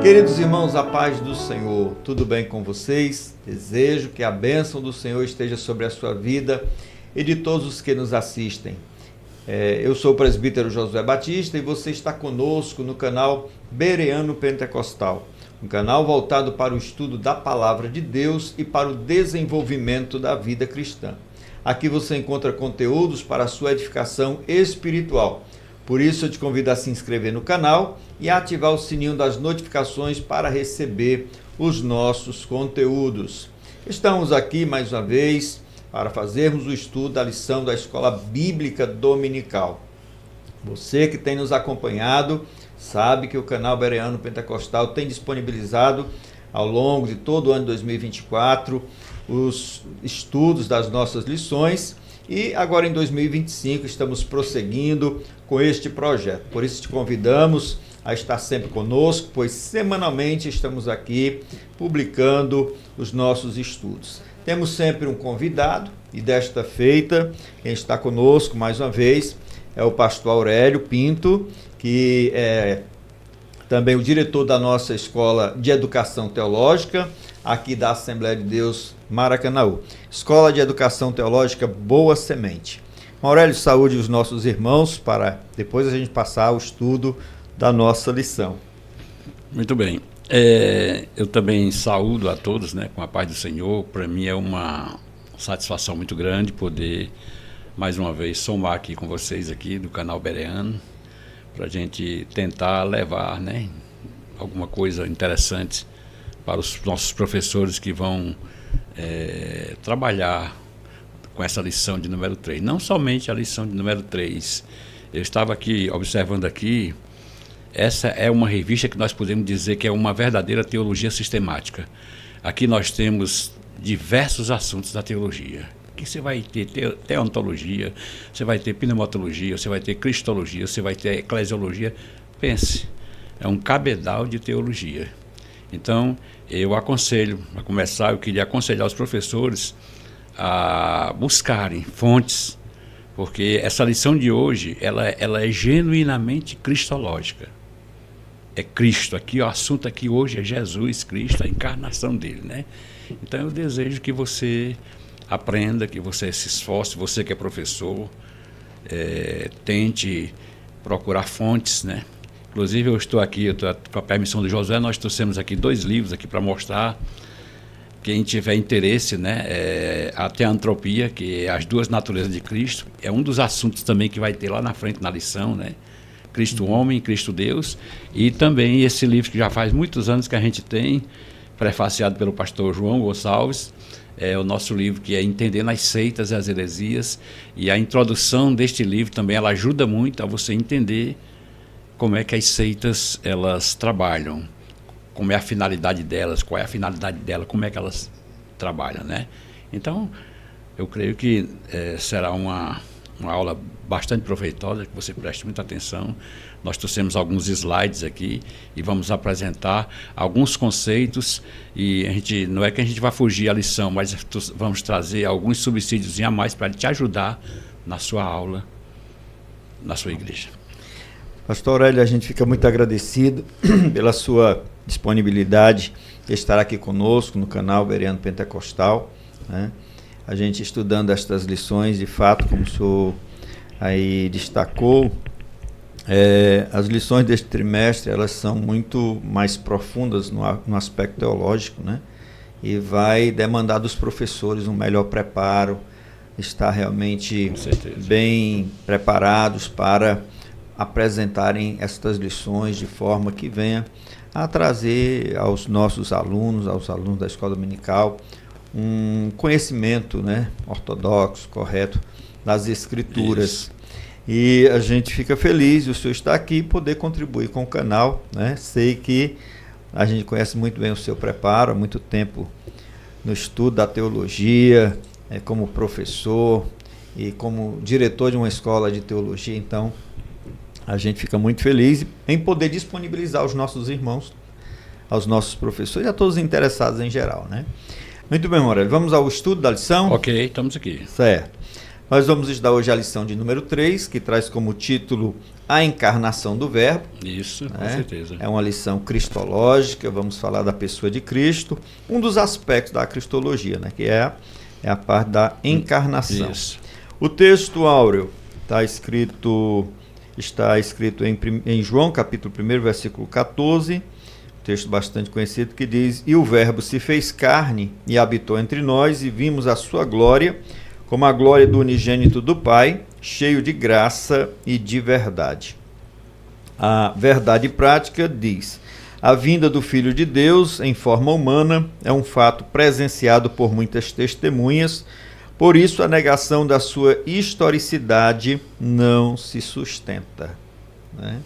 Queridos irmãos, a paz do Senhor, tudo bem com vocês? Desejo que a bênção do Senhor esteja sobre a sua vida e de todos os que nos assistem. Eu sou o presbítero Josué Batista e você está conosco no canal Bereano Pentecostal, um canal voltado para o estudo da Palavra de Deus e para o desenvolvimento da vida cristã. Aqui você encontra conteúdos para a sua edificação espiritual. Por isso eu te convido a se inscrever no canal e a ativar o sininho das notificações para receber os nossos conteúdos. Estamos aqui mais uma vez para fazermos o estudo da lição da Escola Bíblica Dominical. Você que tem nos acompanhado sabe que o canal Bereano Pentecostal tem disponibilizado ao longo de todo o ano de 2024 os estudos das nossas lições. E agora em 2025 estamos prosseguindo com este projeto. Por isso te convidamos a estar sempre conosco, pois semanalmente estamos aqui publicando os nossos estudos. Temos sempre um convidado e desta feita quem está conosco mais uma vez é o pastor Aurélio Pinto, que é também o diretor da nossa Escola de Educação Teológica, aqui da Assembleia de Deus Maracanaú. Escola de Educação Teológica Boa Semente. Aurélio, saúde os nossos irmãos para depois a gente passar o estudo da nossa lição. Muito bem. Eu também saúdo a todos, com a paz do Senhor. Para mim é uma satisfação muito grande poder, mais uma vez, somar aqui com vocês aqui do canal Bereano, para a gente tentar levar alguma coisa interessante para os nossos professores que vão trabalhar com essa lição de número 3. Não somente a lição de número 3. Eu estava aqui observando aqui, essa é uma revista que nós podemos dizer que é uma verdadeira teologia sistemática. Aqui nós temos diversos assuntos da teologia. Aqui você vai ter teontologia, você vai ter pneumatologia, você vai ter cristologia, você vai ter eclesiologia. Pense, é um cabedal de teologia. Então, eu aconselho, para começar, eu queria aconselhar os professores a buscarem fontes, porque essa lição de hoje, ela é genuinamente cristológica. É Cristo, aqui o assunto aqui hoje é Jesus Cristo, a encarnação dele, Então, eu desejo que você aprenda, que você se esforce, você que é professor, tente procurar fontes, Inclusive, eu estou aqui, com a permissão do Josué, nós trouxemos aqui 2 livros aqui para mostrar. Quem tiver interesse, a teantropia, que é as 2 naturezas de Cristo, é um dos assuntos também que vai ter lá na frente na lição, Cristo homem, Cristo Deus, e também esse livro que já faz muitos anos que a gente tem, prefaciado pelo pastor João Gonçalves, é o nosso livro que é Entendendo as Seitas e as Heresias, e a introdução deste livro também, ela ajuda muito a você entender como é que as seitas elas trabalham, como é a finalidade delas, qual é a finalidade dela, como é que elas trabalham, Então, eu creio que será uma aula bastante proveitosa, que você preste muita atenção. Nós trouxemos alguns slides aqui e vamos apresentar alguns conceitos e não é que a gente vai fugir à lição, mas vamos trazer alguns subsídios a mais para te ajudar na sua aula, na sua igreja. Pastor Aurélio, a gente fica muito agradecido pela sua disponibilidade de estar aqui conosco no canal Bereano Pentecostal, A gente estudando estas lições, de fato, como o senhor aí destacou, as lições deste trimestre, elas são muito mais profundas no aspecto teológico, E vai demandar dos professores um melhor preparo, estar realmente bem preparados para apresentarem estas lições de forma que venha a trazer aos nossos alunos, aos alunos da escola dominical, um conhecimento ortodoxo, correto, das Escrituras. Isso. E a gente fica feliz de o senhor estar aqui e poder contribuir com o canal. Sei que a gente conhece muito bem o seu preparo, há muito tempo no estudo da teologia, como professor e como diretor de uma escola de teologia. Então, a gente fica muito feliz em poder disponibilizar aos nossos irmãos aos nossos professores e a todos os interessados em geral, né? Muito bem, Morelli, vamos ao estudo da lição? Ok, estamos aqui. Certo. Nós vamos estudar hoje a lição de número 3, que traz como título A Encarnação do Verbo. Isso, né? Com certeza. É uma lição cristológica, vamos falar da pessoa de Cristo, um dos aspectos da cristologia, né? Que é a parte da encarnação. Isso. O texto áureo está escrito em João, capítulo 1, versículo 14, texto bastante conhecido, que diz: E o Verbo se fez carne e habitou entre nós, e vimos a sua glória, como a glória do unigênito do Pai, cheio de graça e de verdade. A verdade prática diz: a vinda do Filho de Deus em forma humana é um fato presenciado por muitas testemunhas, por isso a negação da sua historicidade não se sustenta, né?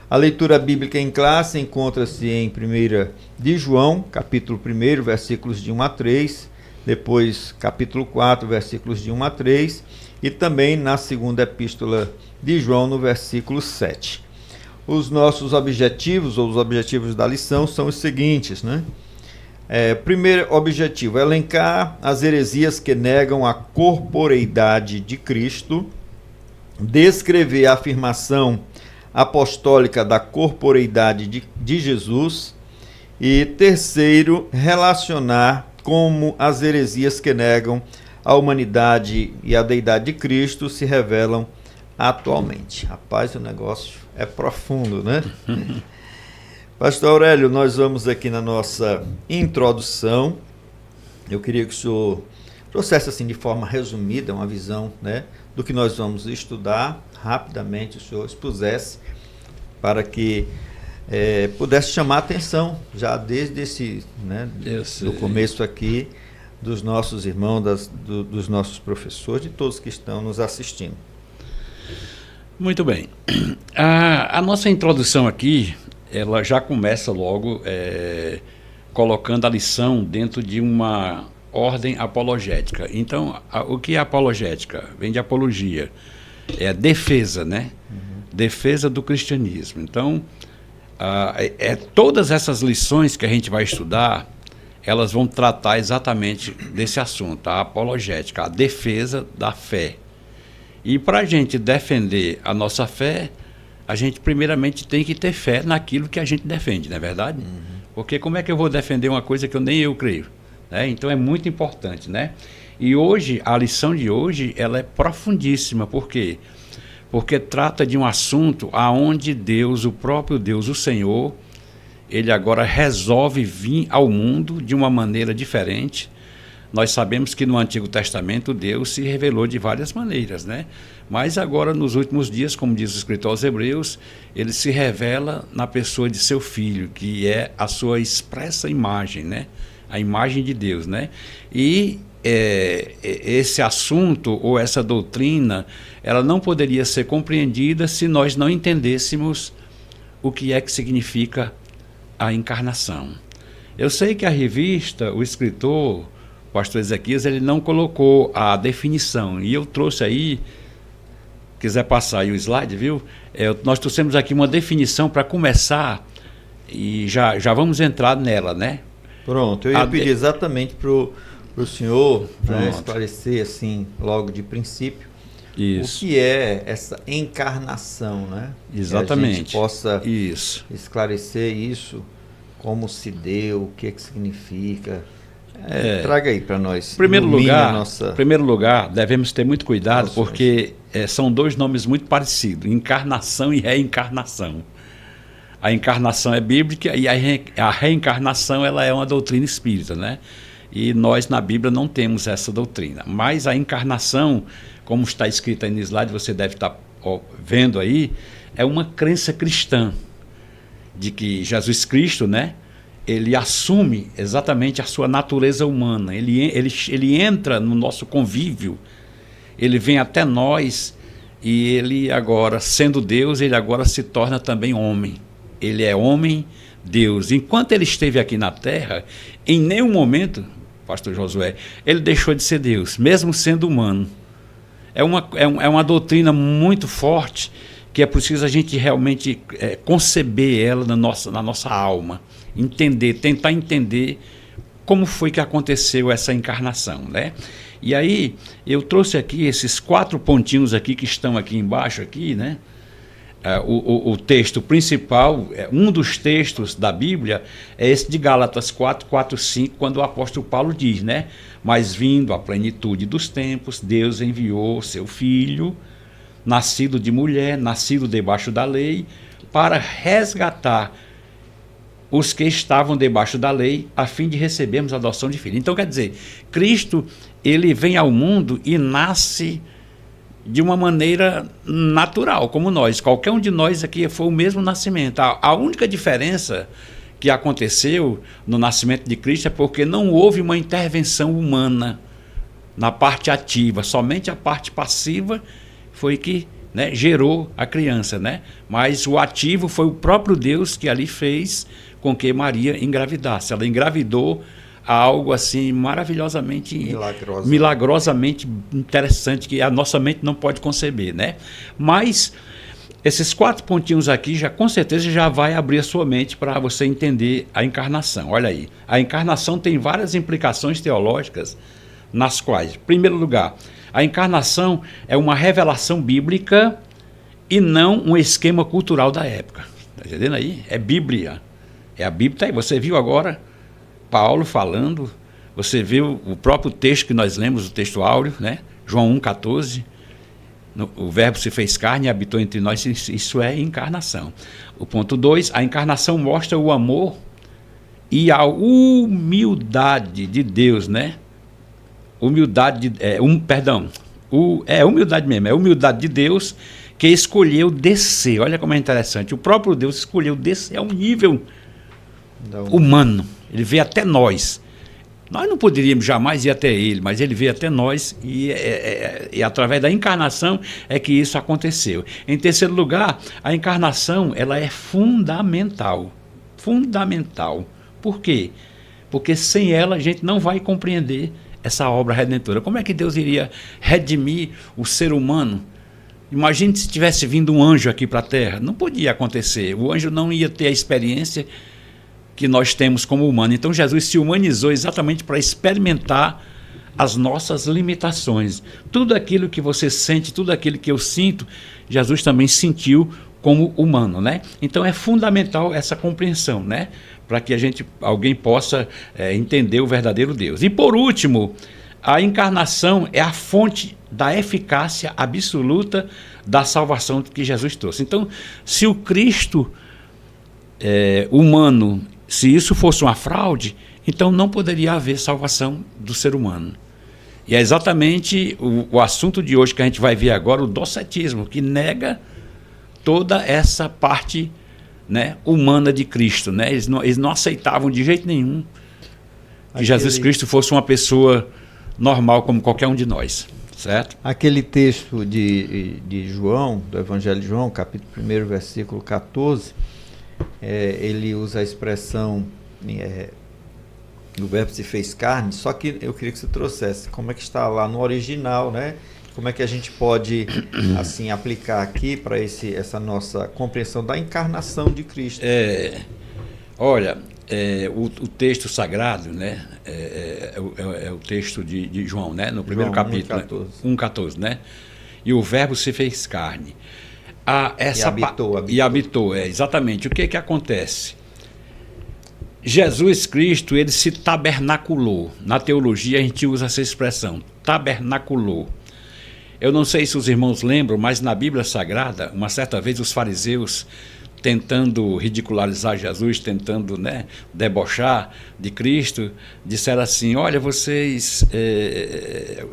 A leitura bíblica em classe encontra-se em 1 de João, capítulo 1, versículos de 1 a 3, depois capítulo 4, versículos de 1 a 3, e também na segunda epístola de João, no versículo 7. Os nossos objetivos, ou os objetivos da lição, são os seguintes, né? Primeiro objetivo, elencar as heresias que negam a corporeidade de Cristo, descrever a afirmação apostólica da corporeidade de Jesus, e terceiro, relacionar como as heresias que negam a humanidade e a deidade de Cristo se revelam atualmente. Rapaz, o negócio é profundo, né? Pastor Aurélio, nós vamos aqui na nossa introdução. Eu queria que o senhor trouxesse assim de forma resumida uma visão, né, do que nós vamos estudar. Rapidamente o senhor expusesse para que pudesse chamar a atenção já desde esse, né, do começo aqui dos nossos irmãos, dos nossos professores, de todos que estão nos assistindo. Muito bem. A nossa introdução aqui, ela já começa logo colocando a lição dentro de uma ordem apologética. Então, o que é apologética? Vem de apologia. É a defesa, né? Defesa do cristianismo. Então, todas essas lições que a gente vai estudar, elas vão tratar exatamente desse assunto, a apologética, a defesa da fé. E para a gente defender a nossa fé, a gente primeiramente tem que ter fé naquilo que a gente defende, não é verdade? Porque como é que eu vou defender uma coisa que nem eu creio? Né? Então é muito importante, né? E hoje, a lição de hoje, ela é profundíssima. Por quê? Porque trata de um assunto aonde Deus, o próprio Deus, o Senhor, ele agora resolve vir ao mundo de uma maneira diferente. Nós sabemos que no Antigo Testamento Deus se revelou de várias maneiras, né? Mas agora, nos últimos dias, como diz o escritor aos Hebreus, ele se revela na pessoa de seu Filho, que é a sua expressa imagem, né? A imagem de Deus, né? E esse assunto ou essa doutrina, ela não poderia ser compreendida se nós não entendêssemos o que é que significa a encarnação. Eu sei que a revista, o escritor, o pastor Ezequias, ele não colocou a definição, e eu trouxe aí, quiser passar aí o slide, viu? Nós trouxemos aqui uma definição para começar, e já vamos entrar nela, né? Pronto, eu ia pedir exatamente para o senhor, né, esclarecer assim, logo de princípio, isso. O que é essa encarnação, né? Exatamente. Que a gente possa isso. esclarecer isso, como se deu, o que é que significa. Traga aí para nós. Em primeiro lugar, devemos ter muito cuidado, porque são dois nomes muito parecidos, encarnação e reencarnação. A encarnação é bíblica e a reencarnação, ela é uma doutrina espírita, né? E nós na Bíblia não temos essa doutrina. Mas a encarnação, como está escrito aí no slide, você deve estar vendo aí, é uma crença cristã de que Jesus Cristo, né, ele assume exatamente a sua natureza humana. Ele entra no nosso convívio, ele vem até nós e ele agora, sendo Deus, ele agora se torna também homem. Ele é homem, Deus. Enquanto ele esteve aqui na Terra, em nenhum momento, pastor Josué, ele deixou de ser Deus, mesmo sendo humano. É uma doutrina muito forte, que é preciso a gente realmente conceber ela na nossa alma. tentar entender como foi que aconteceu essa encarnação, né? E aí eu trouxe aqui esses 4 pontinhos aqui que estão aqui embaixo, aqui, né? O texto principal, um dos textos da Bíblia é esse de Gálatas 4, 5, quando o apóstolo Paulo diz, né? Mas vindo a plenitude dos tempos, Deus enviou seu Filho, nascido de mulher, nascido debaixo da lei, para resgatar os que estavam debaixo da lei, a fim de recebermos a adoção de filho. Então, quer dizer, Cristo, ele vem ao mundo e nasce de uma maneira natural, como nós. Qualquer um de nós aqui foi o mesmo nascimento. A única diferença que aconteceu no nascimento de Cristo é porque não houve uma intervenção humana na parte ativa, somente a parte passiva foi que, né, gerou a criança, né? Mas o ativo foi o próprio Deus que ali fez com que Maria engravidasse. Ela engravidou algo assim maravilhosamente, milagrosamente interessante, que a nossa mente não pode conceber, né? Mas esses 4 pontinhos aqui já com certeza já vai abrir a sua mente para você entender a encarnação. Olha aí, a encarnação tem várias implicações teológicas, nas quais, em primeiro lugar, a encarnação é uma revelação bíblica e não um esquema cultural da época. Está entendendo aí? É Bíblia. É a Bíblia, tá aí. Você viu agora Paulo falando, você viu o próprio texto que nós lemos, o texto áureo, né? João 1,14, o verbo se fez carne e habitou entre nós, isso é encarnação. O ponto 2, a encarnação mostra o amor e a humildade de Deus, né? Humildade mesmo, é a humildade de Deus que escolheu descer. Olha como é interessante, o próprio Deus escolheu descer a um nível humano. Ele veio até nós. Nós não poderíamos jamais ir até ele, mas ele veio até nós e através da encarnação é que isso aconteceu. Em terceiro lugar, a encarnação ela é fundamental. Fundamental. Por quê? Porque sem ela a gente não vai compreender essa obra redentora. Como é que Deus iria redimir o ser humano? Imagine se tivesse vindo um anjo aqui para a Terra. Não podia acontecer. O anjo não ia ter a experiência que nós temos como humano. Então Jesus se humanizou exatamente para experimentar as nossas limitações. Tudo aquilo que você sente, tudo aquilo que eu sinto, Jesus também sentiu como humano, né? Então é fundamental essa compreensão, né? Para que alguém possa entender o verdadeiro Deus. E por último, a encarnação é a fonte da eficácia absoluta da salvação que Jesus trouxe. Então, se o Cristo humano, se isso fosse uma fraude, então não poderia haver salvação do ser humano. E é exatamente o assunto de hoje que a gente vai ver agora, o docetismo, que nega toda essa parte, né, humana de Cristo, né? Eles não aceitavam de jeito nenhum que Jesus Cristo fosse uma pessoa normal como qualquer um de nós, certo? Aquele texto de João, do Evangelho de João, capítulo 1, versículo 14, ele usa a expressão o verbo se fez carne, só que eu queria que você trouxesse como é que está lá no original, né? Como é que a gente pode assim aplicar aqui para essa nossa compreensão da encarnação de Cristo? Olha, o texto sagrado, né? É o texto de João, né? No primeiro capítulo, 1,14, né? E o verbo se fez carne. E habitou, exatamente. O que acontece? Jesus Cristo, ele se tabernaculou. Na teologia a gente usa essa expressão, tabernaculou. Eu não sei se os irmãos lembram, mas na Bíblia Sagrada, uma certa vez os fariseus, tentando ridicularizar Jesus, tentando, né, debochar de Cristo, disseram assim, olha, vocês...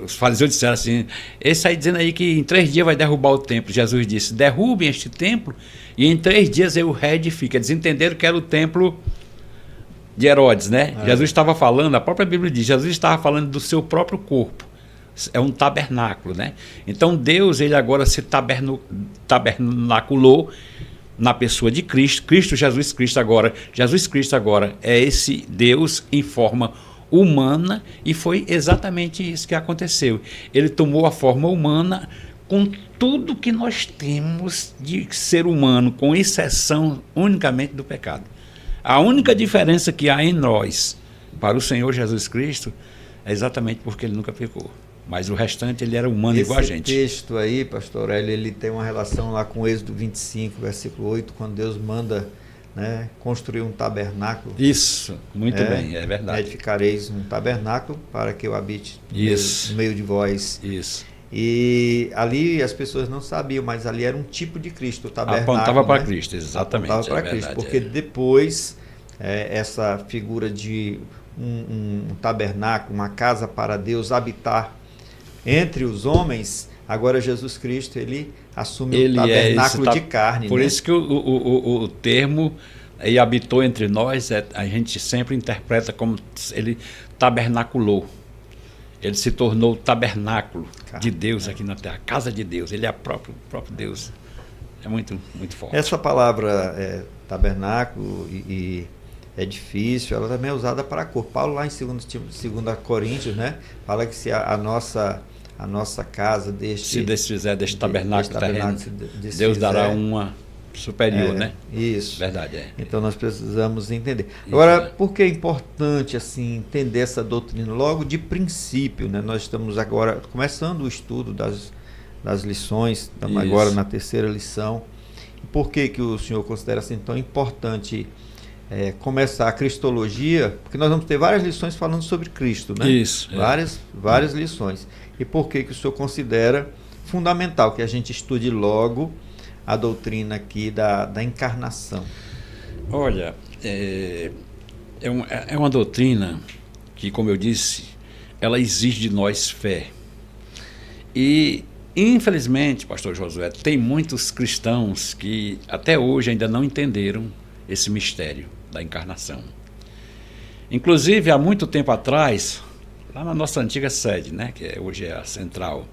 os fariseus disseram assim, esse aí dizendo aí que em 3 dias vai derrubar o templo. Jesus disse, derrubem este templo e em 3 dias eu o reedifico. Eles entenderam que era o templo de Herodes, né? Jesus estava falando, a própria Bíblia diz, Jesus estava falando do seu próprio corpo. É um tabernáculo, né? Então Deus, ele agora se tabernaculou na pessoa de Cristo. Jesus Cristo agora é esse Deus em forma humana, e foi exatamente isso que aconteceu. Ele tomou a forma humana com tudo que nós temos de ser humano, com exceção unicamente do pecado. A única diferença que há em nós para o Senhor Jesus Cristo é exatamente porque ele nunca pecou. Mas o restante, ele era humano igual a gente. Esse texto aí, pastor Aurélio, ele tem uma relação lá com Êxodo 25, versículo 8, quando Deus manda, né, construir um tabernáculo. Isso, muito bem, é verdade. Edificareis um tabernáculo para que eu habite Isso. no meio de vós. Isso. E ali as pessoas não sabiam, mas ali era um tipo de Cristo, o tabernáculo. Apontava para né? Cristo, exatamente. Apontava para Cristo, porque depois essa figura de um tabernáculo, uma casa para Deus habitar entre os homens, agora Jesus Cristo, ele assume o tabernáculo de carne. Por né? isso que o termo "e habitou entre nós", a gente sempre interpreta como ele tabernaculou. Ele se tornou o tabernáculo de Deus aqui na terra, a casa de Deus. Ele é o próprio Deus. É muito, muito forte. Essa palavra tabernáculo e edifício, ela também é usada para a cor. Paulo lá em 2 Coríntios, né, fala que se a nossa casa se desfizer deste tabernáculo terreno, Deus dará uma superior, né? Isso. Verdade, Então nós precisamos entender. Agora, por que é importante assim entender essa doutrina logo de princípio, né? Nós estamos agora começando o estudo das lições, estamos agora na 3ª lição. Por que o senhor considera assim tão importante começar a cristologia? Porque nós vamos ter várias lições falando sobre Cristo, né? Isso. Várias lições. E por que o senhor considera fundamental que a gente estude logo a doutrina aqui da encarnação? Olha, é uma doutrina que, como eu disse, ela exige de nós fé. E, infelizmente, pastor Josué, tem muitos cristãos que até hoje ainda não entenderam esse mistério da encarnação. Inclusive, há muito tempo atrás, lá na nossa antiga sede, né, que hoje é a central,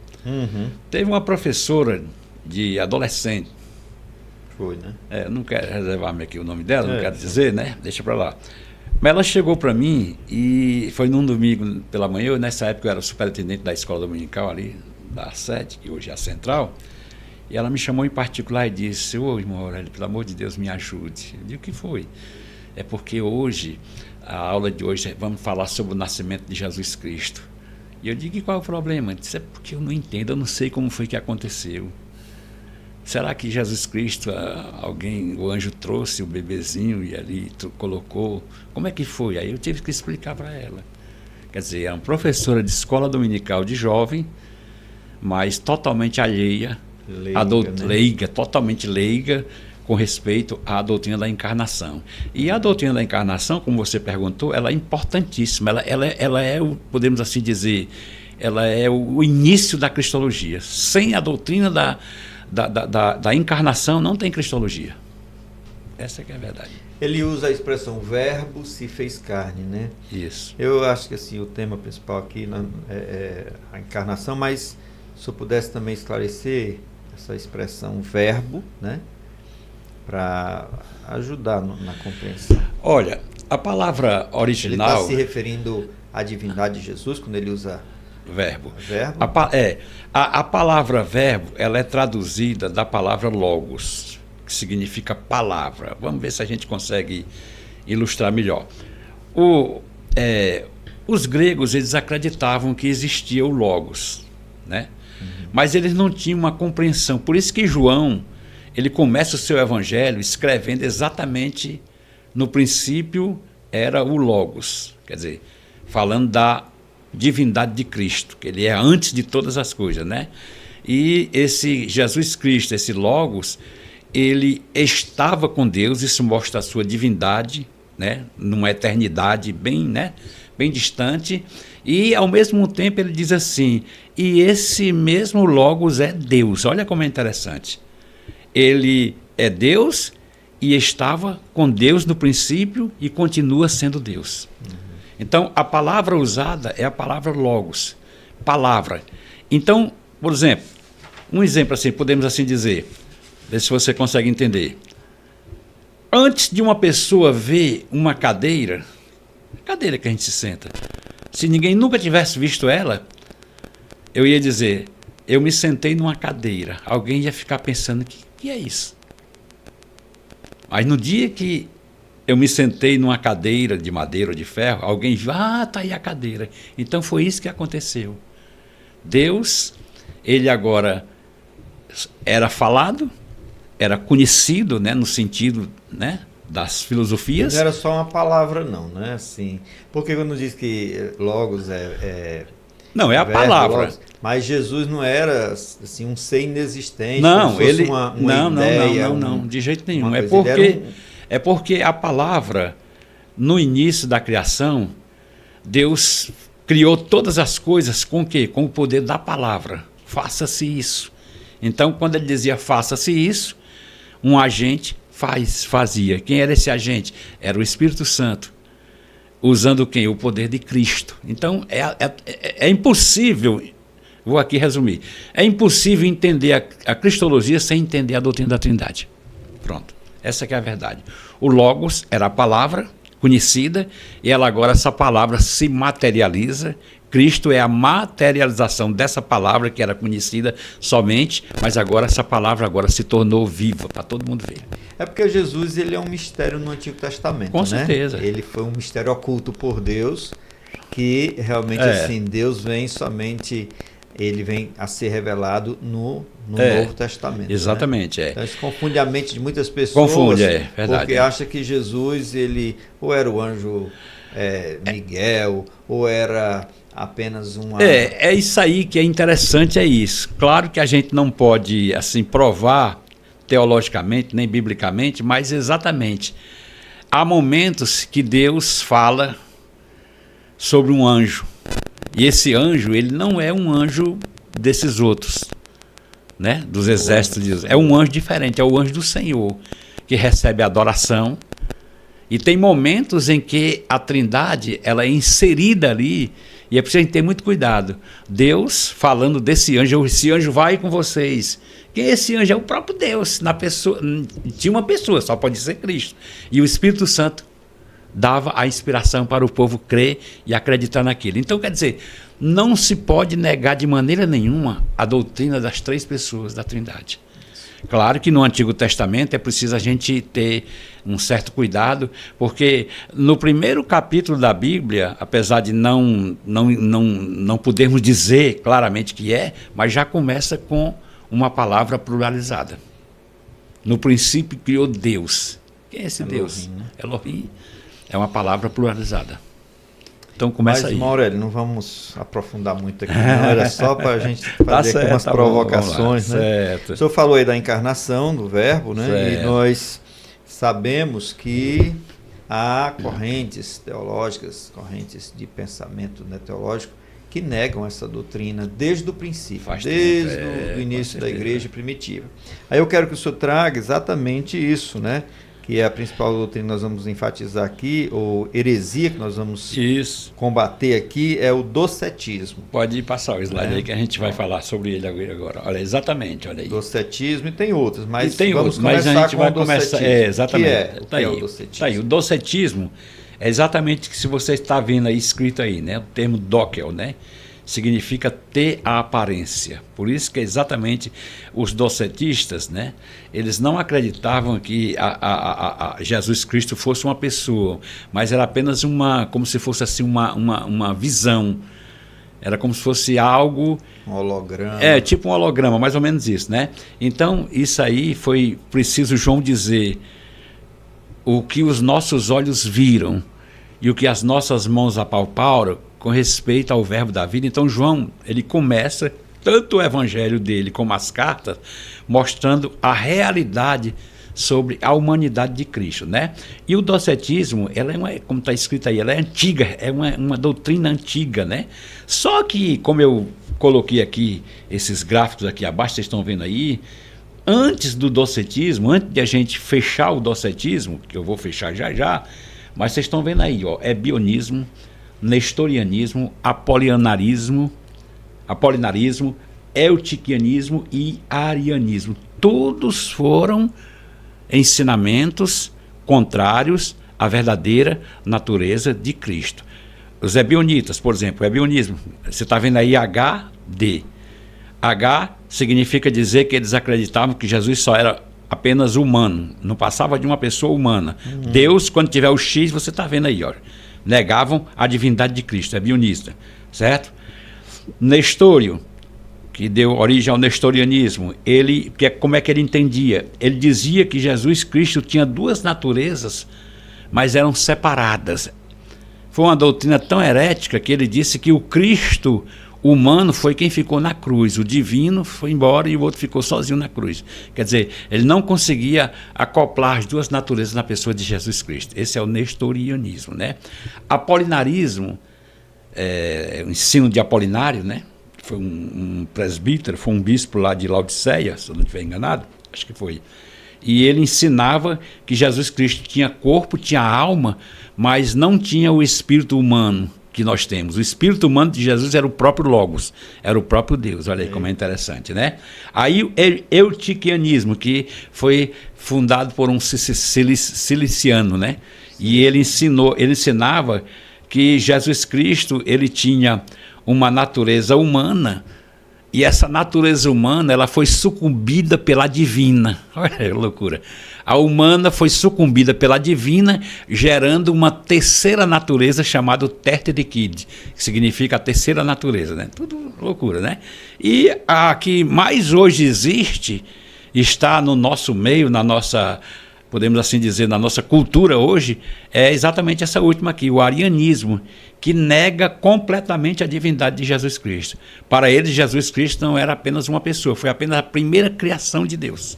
teve uma professora de adolescente. Foi, né? Não quero reservar-me aqui o nome dela, não quero dizer, né? Deixa para lá. Mas ela chegou para mim e foi num domingo pela manhã. Nessa época eu era superintendente da escola dominical ali, da sede, que hoje é a central. E ela me chamou em particular e disse: "Ô, irmão Aurélio, pelo amor de Deus, me ajude." Eu disse: "O que foi?" "É porque hoje, a aula de hoje, vamos falar sobre o nascimento de Jesus Cristo." E eu digo: "E qual é o problema?" Ela disse: "É porque eu não entendo, eu não sei como foi que aconteceu. Será que Jesus Cristo, o anjo trouxe o bebezinho e ali colocou? Como é que foi?" Aí eu tive que explicar para ela. Quer dizer, é uma professora de escola dominical de jovem, mas totalmente alheia, leiga, totalmente leiga, com respeito à doutrina da encarnação. E a doutrina da encarnação, como você perguntou, ela é importantíssima. Ela é, podemos assim dizer, ela é o início da cristologia. Sem a doutrina da encarnação não tem cristologia. Essa que é a verdade. Ele usa a expressão verbo se fez carne, né? Isso. Eu acho que assim, o tema principal aqui é a encarnação, mas se eu pudesse também esclarecer essa expressão verbo, né? Para ajudar na compreensão. Olha, a palavra original... Ele está se referindo à divindade de Jesus quando ele usa... Verbo. A palavra verbo, ela é traduzida da palavra logos, que significa palavra. Vamos ver se a gente consegue ilustrar melhor. Os gregos, eles acreditavam que existia o logos, né? Mas eles não tinham uma compreensão. Por isso que João, ele começa o seu evangelho escrevendo exatamente no princípio era o logos, quer dizer, falando da divindade de Cristo, que ele é antes de todas as coisas, né? E esse Jesus Cristo, esse Logos, ele estava com Deus, isso mostra a sua divindade, né? Numa eternidade bem, né? Bem distante, e ao mesmo tempo ele diz assim, e esse mesmo Logos é Deus. Olha como é interessante. Ele é Deus e estava com Deus no princípio e continua sendo Deus. Então, a palavra usada é a palavra logos, palavra. Então, por exemplo, um exemplo assim, podemos assim dizer, ver se você consegue entender. Antes de uma pessoa ver uma cadeira que a gente se senta, se ninguém nunca tivesse visto ela, eu ia dizer, eu me sentei numa cadeira. Alguém ia ficar pensando, que é isso? Mas no dia que eu me sentei numa cadeira de madeira ou de ferro, alguém viu, tá aí a cadeira. Então foi isso que aconteceu. Deus, ele agora era falado, era conhecido, né, no sentido, né, das filosofias. Não era só uma palavra não, né? Assim, porque quando diz que logos não, é a verbo, palavra. logos, mas Jesus não era assim um ser inexistente, Não, como se fosse ele uma ideia, não, de jeito nenhum. Coisa, É porque a palavra, no início da criação, Deus criou todas as coisas com o quê? Com o poder da palavra. Faça-se isso. Então, quando ele dizia faça-se isso, um agente fazia. Quem era esse agente? Era o Espírito Santo. Usando quem? O poder de Cristo. Então, é impossível, vou aqui resumir, é impossível entender a cristologia sem entender a doutrina da Trindade. Pronto. Essa que é a verdade. O Logos era a palavra conhecida e ela agora, essa palavra se materializa. Cristo é a materialização dessa palavra que era conhecida somente, mas agora essa palavra agora se tornou viva para todo mundo ver. É porque Jesus, ele é um mistério no Antigo Testamento, com certeza. Ele foi um mistério oculto por Deus, que realmente assim, Deus vem somente, ele vem a ser revelado no Novo Testamento. Exatamente, né? Então isso confunde a mente de muitas pessoas. Confunde, verdade. Porque acha que Jesus, ele ou era o anjo Miguel, ou era apenas uma... É isso aí que é interessante, é isso. Claro que a gente não pode assim provar teologicamente, nem biblicamente, mas exatamente. Há momentos que Deus fala sobre um anjo. E esse anjo, ele não é um anjo desses outros, né? Dos exércitos de Deus. É um anjo diferente, é o anjo do Senhor, que recebe adoração. E tem momentos em que a Trindade, ela é inserida ali, e é preciso a gente ter muito cuidado. Deus falando desse anjo, esse anjo vai com vocês. Quem é esse anjo? É o próprio Deus, na pessoa, de uma pessoa, só pode ser Cristo. E o Espírito Santo dava a inspiração para o povo crer e acreditar naquilo. Então, quer dizer, não se pode negar de maneira nenhuma a doutrina das três pessoas da Trindade. Claro que no Antigo Testamento é preciso a gente ter um certo cuidado, porque no primeiro capítulo da Bíblia, apesar de não podermos dizer claramente que mas já começa com uma palavra pluralizada. No princípio criou Deus. Quem é esse Deus? Né? Elohim. É uma palavra pluralizada. Então começa aí. Mas, Maurélio, não vamos aprofundar muito aqui, não. Era só para a gente fazer aqui umas provocações. Bom, né? Certo. O senhor falou aí da encarnação do verbo, né? Certo. E nós sabemos que há correntes teológicas, correntes de pensamento, né, teológico, que negam essa doutrina desde o princípio, desde o início da igreja primitiva. Aí eu quero que o senhor traga exatamente isso, né? Que é a principal doutrina que nós vamos enfatizar aqui, ou heresia que nós vamos combater aqui, é o docetismo. Pode passar o slide aí que a gente vai falar sobre ele agora. Olha, exatamente, olha aí. Docetismo e tem outros, mas vamos começar a gente vai começar. O Exatamente. que é o docetismo? Tá aí. O docetismo é exatamente que se você está vendo aí escrito aí, né? O termo dokel, né? Significa ter a aparência. Por isso que exatamente os docetistas, né, eles não acreditavam que a Jesus Cristo fosse uma pessoa, mas era apenas como se fosse assim uma visão. Era como se fosse algo... Um holograma. Tipo um holograma, mais ou menos isso, né? Então, isso aí foi preciso João dizer o que os nossos olhos viram e o que as nossas mãos apalparam com respeito ao verbo da vida. Então João, ele começa tanto o evangelho dele como as cartas, mostrando a realidade sobre a humanidade de Cristo, né? E o docetismo, ela como está escrito aí, ela é antiga, é uma doutrina antiga, né? Só que, como eu coloquei aqui, esses gráficos aqui abaixo, vocês estão vendo aí, antes do docetismo, antes de a gente fechar o docetismo, que eu vou fechar já, mas vocês estão vendo aí, ó, é bionismo, nestorianismo, apolinarismo, eutiquianismo e arianismo. Todos foram ensinamentos contrários à verdadeira natureza de Cristo. Os ebionitas, por exemplo, o ebionismo, você está vendo aí HD. H significa dizer que eles acreditavam que Jesus só era apenas humano, não passava de uma pessoa humana. Deus, quando tiver o X, você está vendo aí, ó, negavam a divindade de Cristo, é bionista, certo? Nestório, que deu origem ao nestorianismo, como é que ele entendia? Ele dizia que Jesus Cristo tinha duas naturezas, mas eram separadas. Foi uma doutrina tão herética que ele disse que o Cristo humano foi quem ficou na cruz, o divino foi embora e o outro ficou sozinho na cruz. Quer dizer, ele não conseguia acoplar as duas naturezas na pessoa de Jesus Cristo. Esse é o nestorianismo, né? Apolinarismo, o ensino de Apolinário, né? Foi um presbítero, foi um bispo lá de Laodiceia, se eu não estiver enganado, acho que foi. E ele ensinava que Jesus Cristo tinha corpo, tinha alma, mas não tinha o espírito humano que nós temos. O espírito humano de Jesus era o próprio Logos, era o próprio Deus. Olha aí como é interessante, né? Aí o eutiquianismo, que foi fundado por um ciliciano, né? E ele ensinava que Jesus Cristo, ele tinha uma natureza humana, e essa natureza humana, ela foi sucumbida pela divina. Olha que loucura. A humana foi sucumbida pela divina, gerando uma terceira natureza chamada Tertedikid, que significa a terceira natureza, né? Tudo loucura, né? E a que mais hoje existe, está no nosso meio, na nossa, podemos assim dizer, na nossa cultura hoje, é exatamente essa última aqui, o arianismo, que nega completamente a divindade de Jesus Cristo. Para eles, Jesus Cristo não era apenas uma pessoa, foi apenas a primeira criação de Deus.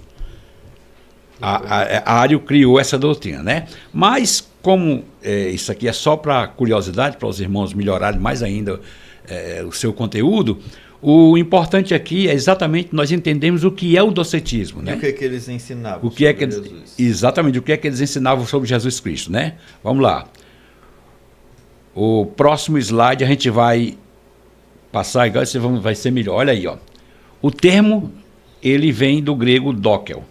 A Ario criou essa doutrina, né? Mas, como isso aqui é só para curiosidade, para os irmãos melhorarem mais ainda o seu conteúdo, o importante aqui é exatamente nós entendemos o que é o docetismo, né? E o que é que eles ensinavam sobre Jesus? Exatamente, o que é que eles ensinavam sobre Jesus Cristo, né? Vamos lá. O próximo slide a gente vai passar, igual vai ser melhor. Olha aí, ó. O termo, ele vem do grego dokel,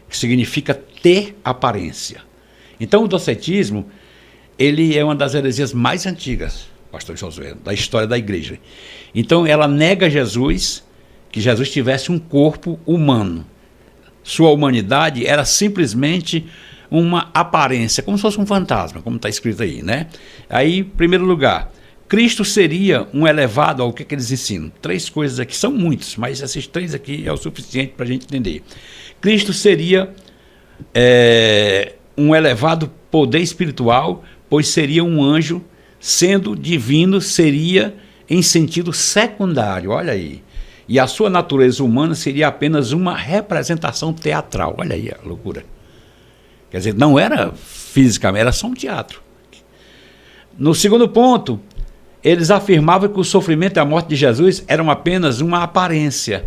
que significa ter aparência. Então, o docetismo, ele é uma das heresias mais antigas, pastor Josué, da história da igreja. Então, ela nega Jesus, que Jesus tivesse um corpo humano. Sua humanidade era simplesmente uma aparência, como se fosse um fantasma, como está escrito aí, né? Aí, em primeiro lugar, Cristo seria um elevado ao que eles ensinam. 3 coisas aqui, são muitos, mas esses 3 aqui é o suficiente para a gente entender. Cristo seria um elevado poder espiritual, pois seria um anjo, sendo divino, seria em sentido secundário, olha aí. E a sua natureza humana seria apenas uma representação teatral, olha aí a loucura. Quer dizer, não era fisicamente, era só um teatro. No segundo ponto, eles afirmavam que o sofrimento e a morte de Jesus eram apenas uma aparência,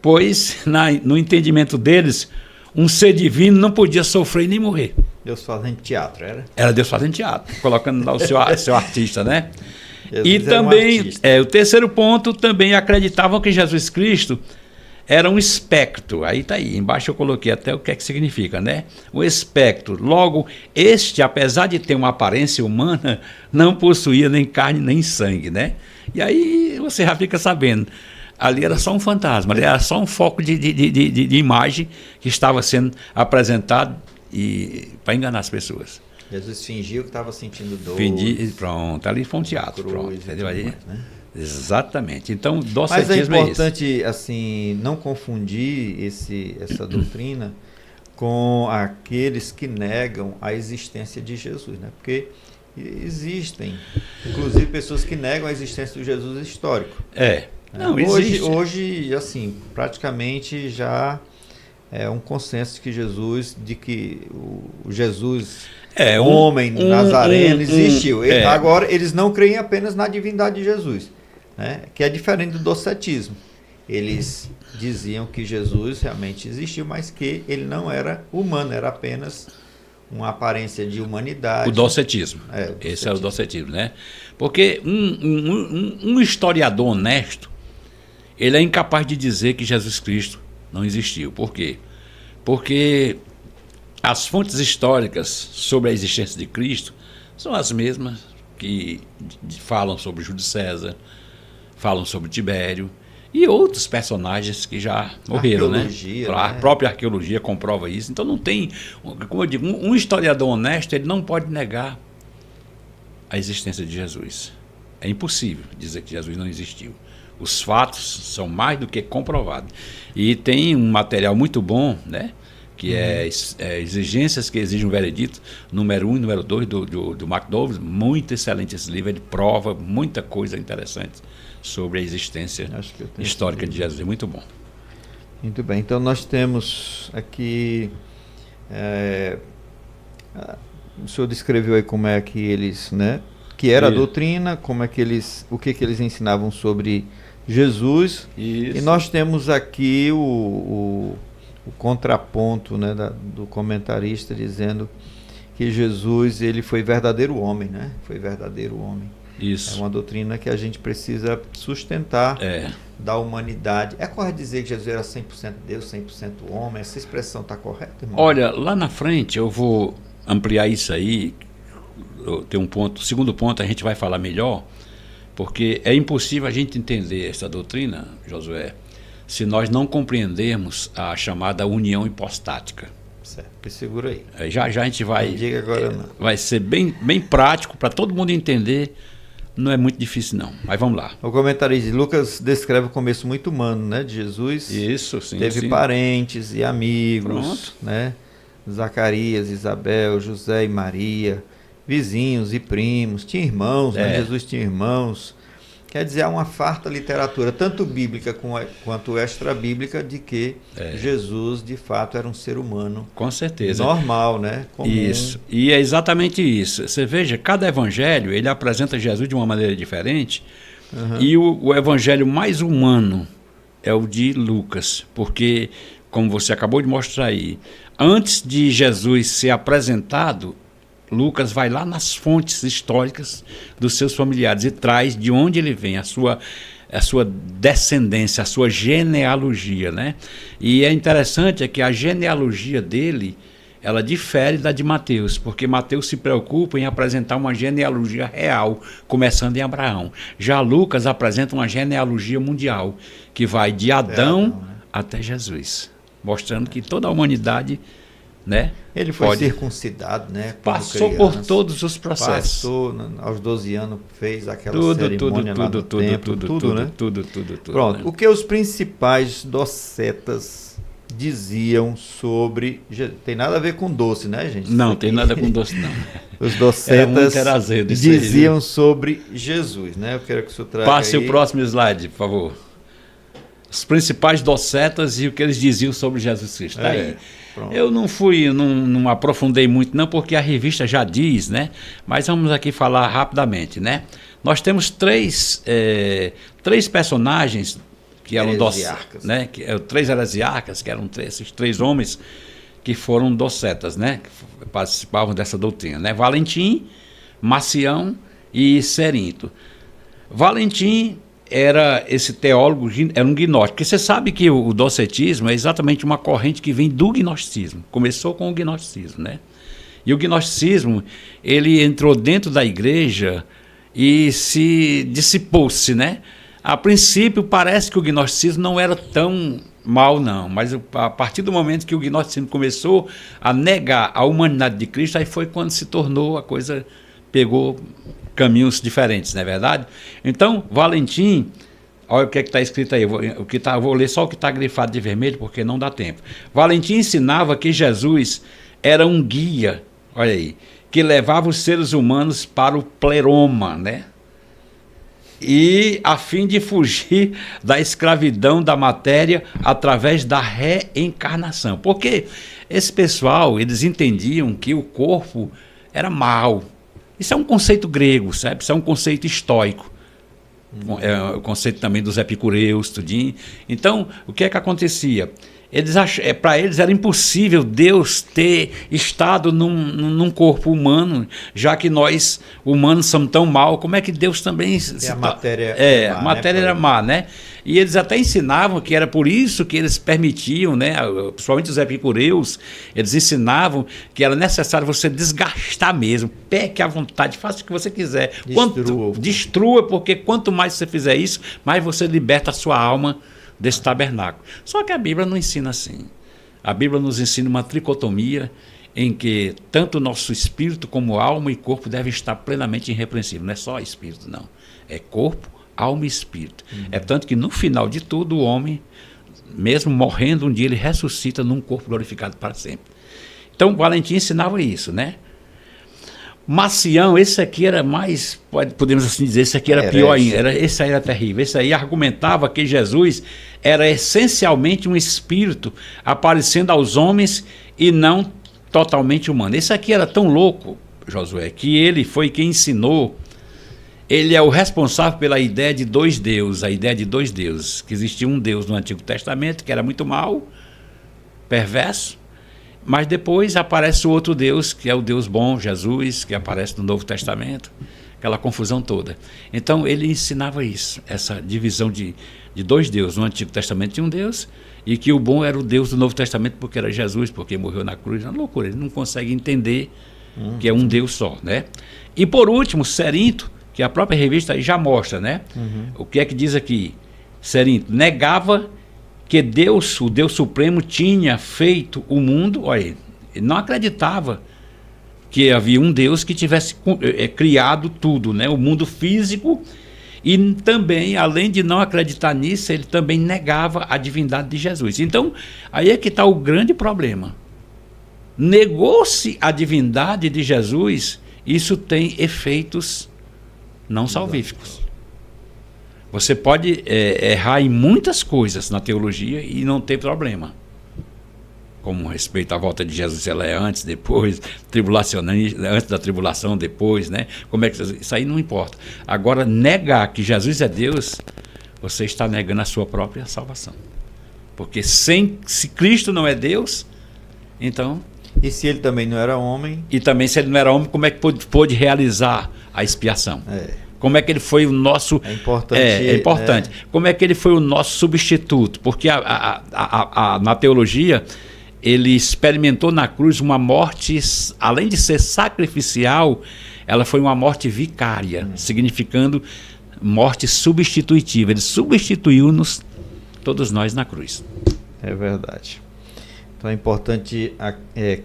pois, no entendimento deles, um ser divino não podia sofrer nem morrer. Deus fazendo teatro, era? Era Deus fazendo teatro, colocando lá o seu artista, né? Jesus e também, o terceiro ponto, também acreditavam que Jesus Cristo era um espectro. Aí está aí, embaixo eu coloquei até o que é que significa, né? Um espectro. Logo, este, apesar de ter uma aparência humana, não possuía nem carne nem sangue, né? E aí você já fica sabendo. Ali era só um fantasma, ali era só um foco de imagem que estava sendo apresentado para enganar as pessoas. Jesus fingiu que estava sentindo dor. Pronto, ali foi um teatro, pronto, entendeu aí? Mais, né? Exatamente. Então, mas é importante assim, não confundir essa doutrina com aqueles que negam a existência de Jesus, né? Porque existem, inclusive, pessoas que negam a existência do Jesus histórico. Não, hoje, assim, praticamente já é um consenso de que o Jesus homem, nazareno, existiu. Agora, eles não creem apenas na divindade de Jesus, né? Que é diferente do docetismo. Eles diziam que Jesus realmente existiu, mas que ele não era humano, era apenas uma aparência de humanidade. O docetismo. Esse é o docetismo, né? Porque um historiador honesto, ele é incapaz de dizer que Jesus Cristo não existiu. Por quê? Porque as fontes históricas sobre a existência de Cristo são as mesmas que falam sobre Júlio César, falam sobre Tibério, E outros personagens que já morreram, né? A né? própria arqueologia comprova isso. Então não tem, como eu digo, um historiador honesto, ele não pode negar a existência de Jesus. É impossível dizer que Jesus não existiu. Os fatos são mais do que comprovados. E tem um material muito bom, né? Que é Exigências que Exigem um Veredito, número 1 e número 2 do McDowell. Muito excelente esse livro, ele prova muita coisa interessante sobre a existência histórica de Jesus. É muito bom. Muito bem, então nós temos aqui, o senhor descreveu aí como é que eles, né, que era a doutrina, como é que eles, o que eles ensinavam sobre Jesus. Isso. E nós temos aqui o contraponto, né, do comentarista dizendo que Jesus, ele foi verdadeiro homem, né? Foi verdadeiro homem. Isso. É uma doutrina que a gente precisa sustentar da humanidade. É correto dizer que Jesus era 100% Deus, 100% homem? Essa expressão está correta, irmão? Olha, lá na frente eu vou ampliar isso aí. Tem um ponto, o segundo ponto a gente vai falar melhor, porque é impossível a gente entender essa doutrina, Josué, se nós não compreendermos a chamada união hipostática. Certo, segura aí. Já a gente vai... Não diga agora não. Vai ser bem prático para todo mundo entender. Não é muito difícil não, mas vamos lá. O comentarista de Lucas descreve o começo muito humano, né, de Jesus. Isso, sim. Teve parentes e amigos, né? Zacarias, Isabel, José e Maria, vizinhos e primos, tinha irmãos, né? Jesus tinha irmãos. Quer dizer, há uma farta literatura, tanto bíblica quanto extra-bíblica, de que Jesus, de fato, era um ser humano. Com certeza. Normal, né? Comum. Isso. E é exatamente isso. Você veja, cada evangelho, ele apresenta Jesus de uma maneira diferente. E o evangelho mais humano é o de Lucas. Porque, como você acabou de mostrar aí, antes de Jesus ser apresentado, Lucas vai lá nas fontes históricas dos seus familiares e traz de onde ele vem, a sua descendência, a sua genealogia, né? E é interessante que a genealogia dele, ela difere da de Mateus, porque Mateus se preocupa em apresentar uma genealogia real, começando em Abraão. Já Lucas apresenta uma genealogia mundial, que vai de Adão até Jesus, mostrando que toda a humanidade, né? Ele foi circuncidado, né? Passou por todos os processos. Passou, aos 12 anos, fez aquela cerimônia lá no templo, tudo, né? Tudo. Pronto, né? O que os principais docetas diziam sobre... Tem nada a ver com doce, né, gente? Não, tem nada com doce, não. Os docetas diziam aí, sobre Jesus, né? Eu quero que o senhor traga Passe o próximo slide, por favor. Os principais docetas e o que eles diziam sobre Jesus Cristo. Tá aí. Pronto. Eu não aprofundei muito não, porque a revista já diz, né? Mas vamos aqui falar rapidamente, né? Nós temos três personagens que eram né? Três heresiarcas, que eram esses três homens que foram docetas, né? Que participavam dessa doutrina, né? Valentim, Marcião e Cerinto. Valentim era esse teólogo, era um gnóstico, porque você sabe que o docetismo é exatamente uma corrente que vem do gnosticismo, começou com o gnosticismo, né? E o gnosticismo, ele entrou dentro da igreja e se dissipou-se, né? A princípio parece que o gnosticismo não era tão mal não, mas a partir do momento que o gnosticismo começou a negar a humanidade de Cristo, aí foi quando se tornou, a coisa pegou caminhos diferentes, não é verdade? Então, Valentim, olha o que está escrito aí, vou ler só o que está grifado de vermelho, porque não dá tempo. Valentim ensinava que Jesus era um guia, olha aí, que levava os seres humanos para o pleroma, né? E a fim de fugir da escravidão da matéria através da reencarnação. Porque esse pessoal, eles entendiam que o corpo era mau. Isso é um conceito grego, sabe? Isso é um conceito estoico. É o conceito também dos epicureus, tudinho. Então, o que é que acontecia? Para eles era impossível Deus ter estado num corpo humano, já que nós, humanos, somos tão mal. Como é que Deus também... A matéria a matéria era má, né? E eles até ensinavam que era por isso que eles permitiam, né? Principalmente os epicureus, eles ensinavam que era necessário você desgastar mesmo. Peque à vontade, faça o que você quiser. Destrua, porque quanto mais você fizer isso, mais você liberta a sua alma desse tabernáculo. Só que a Bíblia não ensina assim. A Bíblia nos ensina uma tricotomia em que tanto o nosso espírito como alma e corpo devem estar plenamente irrepreensíveis. Não é só espírito, não. É corpo, alma e espírito. É tanto que no final de tudo o homem, mesmo morrendo, um dia ele ressuscita num corpo glorificado para sempre. Então Valentim ensinava isso, né? Marcião, esse aqui era mais, podemos assim dizer, esse aqui era pior ainda, esse aí era terrível. Esse aí argumentava que Jesus era essencialmente um espírito aparecendo aos homens e não totalmente humano. Esse aqui era tão louco, Josué, que ele foi quem ensinou. Ele é o responsável pela ideia de dois deuses, a ideia de dois deuses, que existia um Deus no Antigo Testamento que era muito mau, perverso, mas depois aparece o outro Deus, que é o Deus bom, Jesus, que aparece no Novo Testamento, aquela confusão toda. Então ele ensinava isso, essa divisão de dois deuses. No Antigo Testamento tinha um Deus, e que o bom era o Deus do Novo Testamento, porque era Jesus, porque morreu na cruz. É uma loucura, ele não consegue entender que é um Deus só, né? E por último, Cerinto, que a própria revista aí já mostra, né? O que é que diz aqui? Cerinto negava que Deus, o Deus Supremo, tinha feito o mundo. Olha, ele não acreditava que havia um Deus que tivesse criado tudo, né? O mundo físico. E também, além de não acreditar nisso, ele também negava a divindade de Jesus. Então, aí é que está o grande problema. Negou-se a divindade de Jesus, isso tem efeitos não salvíficos. Você pode errar em muitas coisas na teologia e não ter problema. Como respeito à volta de Jesus, ela é antes, depois, antes da tribulação, depois, né? Como é que isso aí não importa. Agora, negar que Jesus é Deus, você está negando a sua própria salvação. Porque se Cristo não é Deus, então... E se ele também não era homem? E também, se ele não era homem, como é que pôde realizar a expiação? Como é que ele foi o nosso... É importante. É importante. Como é que ele foi o nosso substituto? Porque na teologia, ele experimentou na cruz uma morte, além de ser sacrificial, ela foi uma morte vicária, significando morte substitutiva. Ele substituiu-nos, todos nós, na cruz. É verdade. Então é importante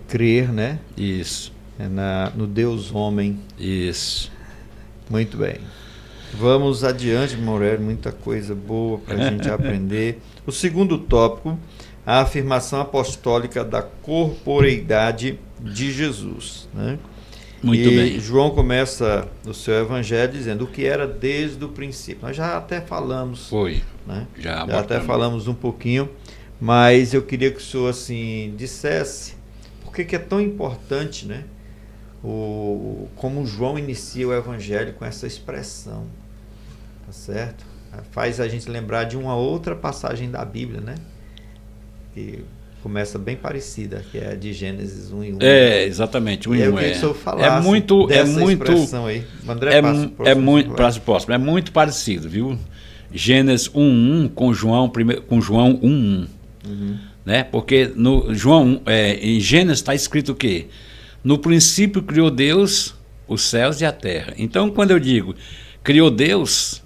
crer, né? Isso. No Deus homem. Isso. Muito bem. Vamos adiante, Morelli, muita coisa boa para a gente aprender. O segundo tópico, a afirmação apostólica da corporeidade de Jesus, né? Muito bem. João começa o seu evangelho dizendo o que era desde o princípio. Nós já até falamos. Foi. Né? Já até falamos um pouquinho, mas eu queria que o senhor assim, dissesse por que é tão importante, né? Como João inicia o evangelho com essa expressão, tá certo? Faz a gente lembrar de uma outra passagem da Bíblia, né? Que começa bem parecida, que é de Gênesis 1 e 1. Exatamente, 1 e 1. Eu queria que o senhor falasse dessa expressão aí. André, próximo. É muito parecido, viu? Gênesis 1:1 com João 1:1. Né? Porque no João, em Gênesis está escrito o quê? No princípio criou Deus os céus e a terra. Então, quando eu digo criou Deus,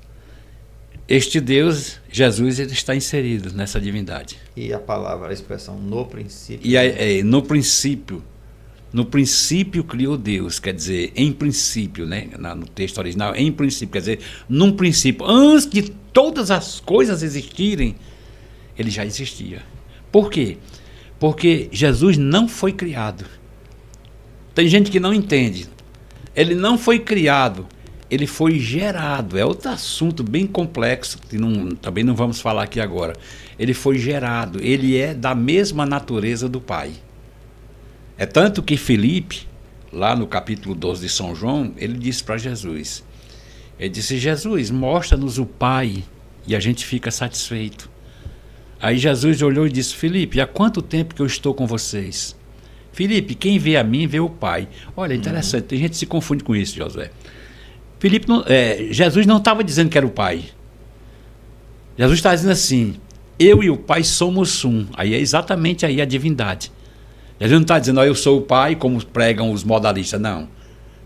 este Deus, Jesus, ele está inserido nessa divindade. E a palavra, a expressão no princípio. E no princípio criou Deus, quer dizer, em princípio, né? No texto original, em princípio, quer dizer, num princípio, antes de todas as coisas existirem, ele já existia. Por quê? Porque Jesus não foi criado. Tem gente que não entende. Ele não foi criado, ele foi gerado. É outro assunto bem complexo, que também não vamos falar aqui agora. Ele foi gerado, ele é da mesma natureza do Pai. É tanto que Filipe, lá no capítulo 12 de São João, ele disse para Jesus, ele disse, Jesus, mostra-nos o Pai e a gente fica satisfeito. Aí Jesus olhou e disse: Filipe, há quanto tempo que eu estou com vocês? Filipe, quem vê a mim, vê o Pai. Olha, interessante, tem gente que se confunde com isso, Josué. Filipe Jesus não estava dizendo que era o Pai. Jesus está dizendo assim: eu e o Pai somos um. Aí é exatamente aí a divindade. Jesus não está dizendo: eu sou o Pai, como pregam os modalistas. Não.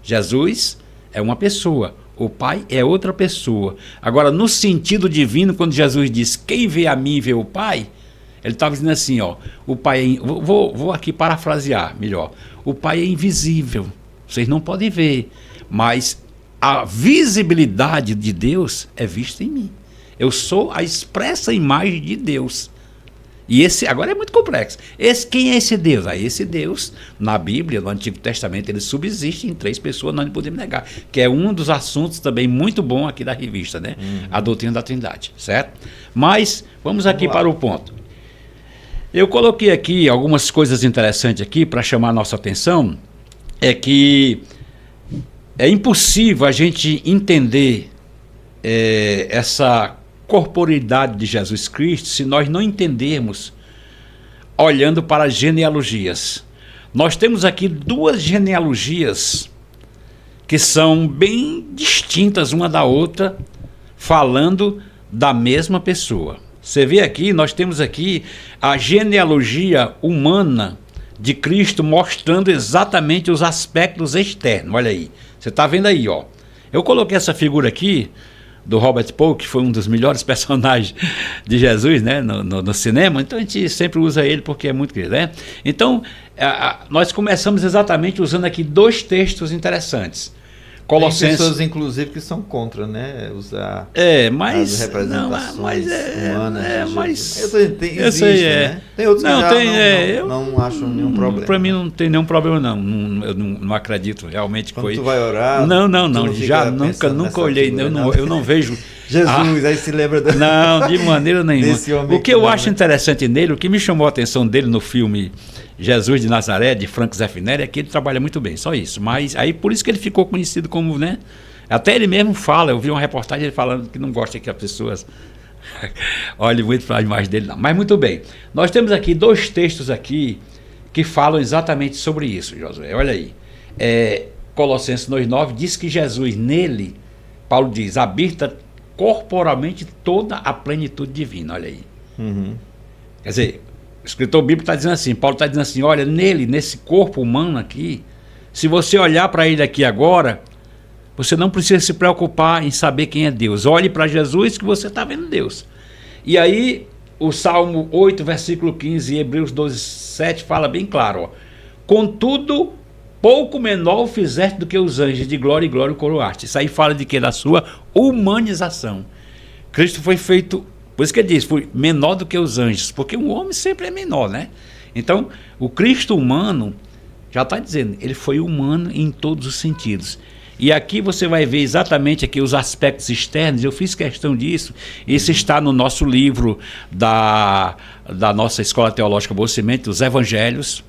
Jesus é uma pessoa. O Pai é outra pessoa. Agora, no sentido divino, quando Jesus diz: quem vê a mim, vê o Pai, ele estava dizendo assim, ó, o Pai vou aqui parafrasear melhor. O Pai é invisível. Vocês não podem ver, mas a visibilidade de Deus é vista em mim. Eu sou a expressa imagem de Deus. E esse, agora é muito complexo. Quem é esse Deus? Esse Deus, na Bíblia, no Antigo Testamento, ele subsiste em 3 pessoas, nós não podemos negar. Que é um dos assuntos também muito bom aqui da revista, né? A doutrina da Trindade, certo? Mas, vamos aqui para o ponto. Eu coloquei aqui algumas coisas interessantes aqui para chamar a nossa atenção. É que é impossível a gente entender essa corporeidade de Jesus Cristo se nós não entendermos olhando para as genealogias. Nós temos aqui 2 genealogias que são bem distintas uma da outra, falando da mesma pessoa. Você vê aqui, nós temos aqui a genealogia humana de Cristo mostrando exatamente os aspectos externos. Olha aí, você está vendo aí, ó. Eu coloquei essa figura aqui do Robert Paul, que foi um dos melhores personagens de Jesus, né, no cinema, então a gente sempre usa ele porque é muito querido, né? Então, nós começamos exatamente usando aqui 2 textos interessantes. Colossenses. Tem pessoas, inclusive, que são contra, né? Usar mas, as representações humanas. Mas eu sei, né? Tem outros que não acham nenhum problema. Para mim não tem nenhum problema, não. Eu não acredito realmente que quando foi. Tu vai orar? Não. Já nunca olhei. Figura, eu não vejo. Jesus, aí se lembra do... Não, de maneira nenhuma. O que eu acho né? interessante nele, o que me chamou a atenção dele no filme Jesus de Nazaré, de Franco Zeffirelli, é que ele trabalha muito bem, só isso. Mas aí por isso que ele ficou conhecido como, né? Até ele mesmo fala, eu vi uma reportagem ele falando que não gosta que as pessoas olhem muito para a imagem dele, não. Mas muito bem, nós temos aqui 2 textos aqui que falam exatamente sobre isso, Josué. Olha aí. Colossenses 2,9 diz que Jesus, nele, Paulo diz, habita corporalmente toda a plenitude divina, olha aí. Quer dizer, o escritor bíblico está dizendo assim, Paulo está dizendo assim, olha, nele, nesse corpo humano aqui, se você olhar para ele aqui agora, você não precisa se preocupar em saber quem é Deus. Olhe para Jesus que você está vendo Deus. E aí, o Salmo 8, versículo 15 e Hebreus 12, 7 fala bem claro, ó, contudo, pouco menor o fizeste do que os anjos, de glória e glória o coroaste. Isso aí fala de quê? Da sua humanização. Cristo foi feito, por isso que ele diz, foi menor do que os anjos, porque um homem sempre é menor, né? Então, o Cristo humano, já está dizendo, ele foi humano em todos os sentidos. E aqui você vai ver exatamente aqui os aspectos externos, eu fiz questão disso, isso está no nosso livro da nossa Escola Teológica Boa Semente, os Evangelhos,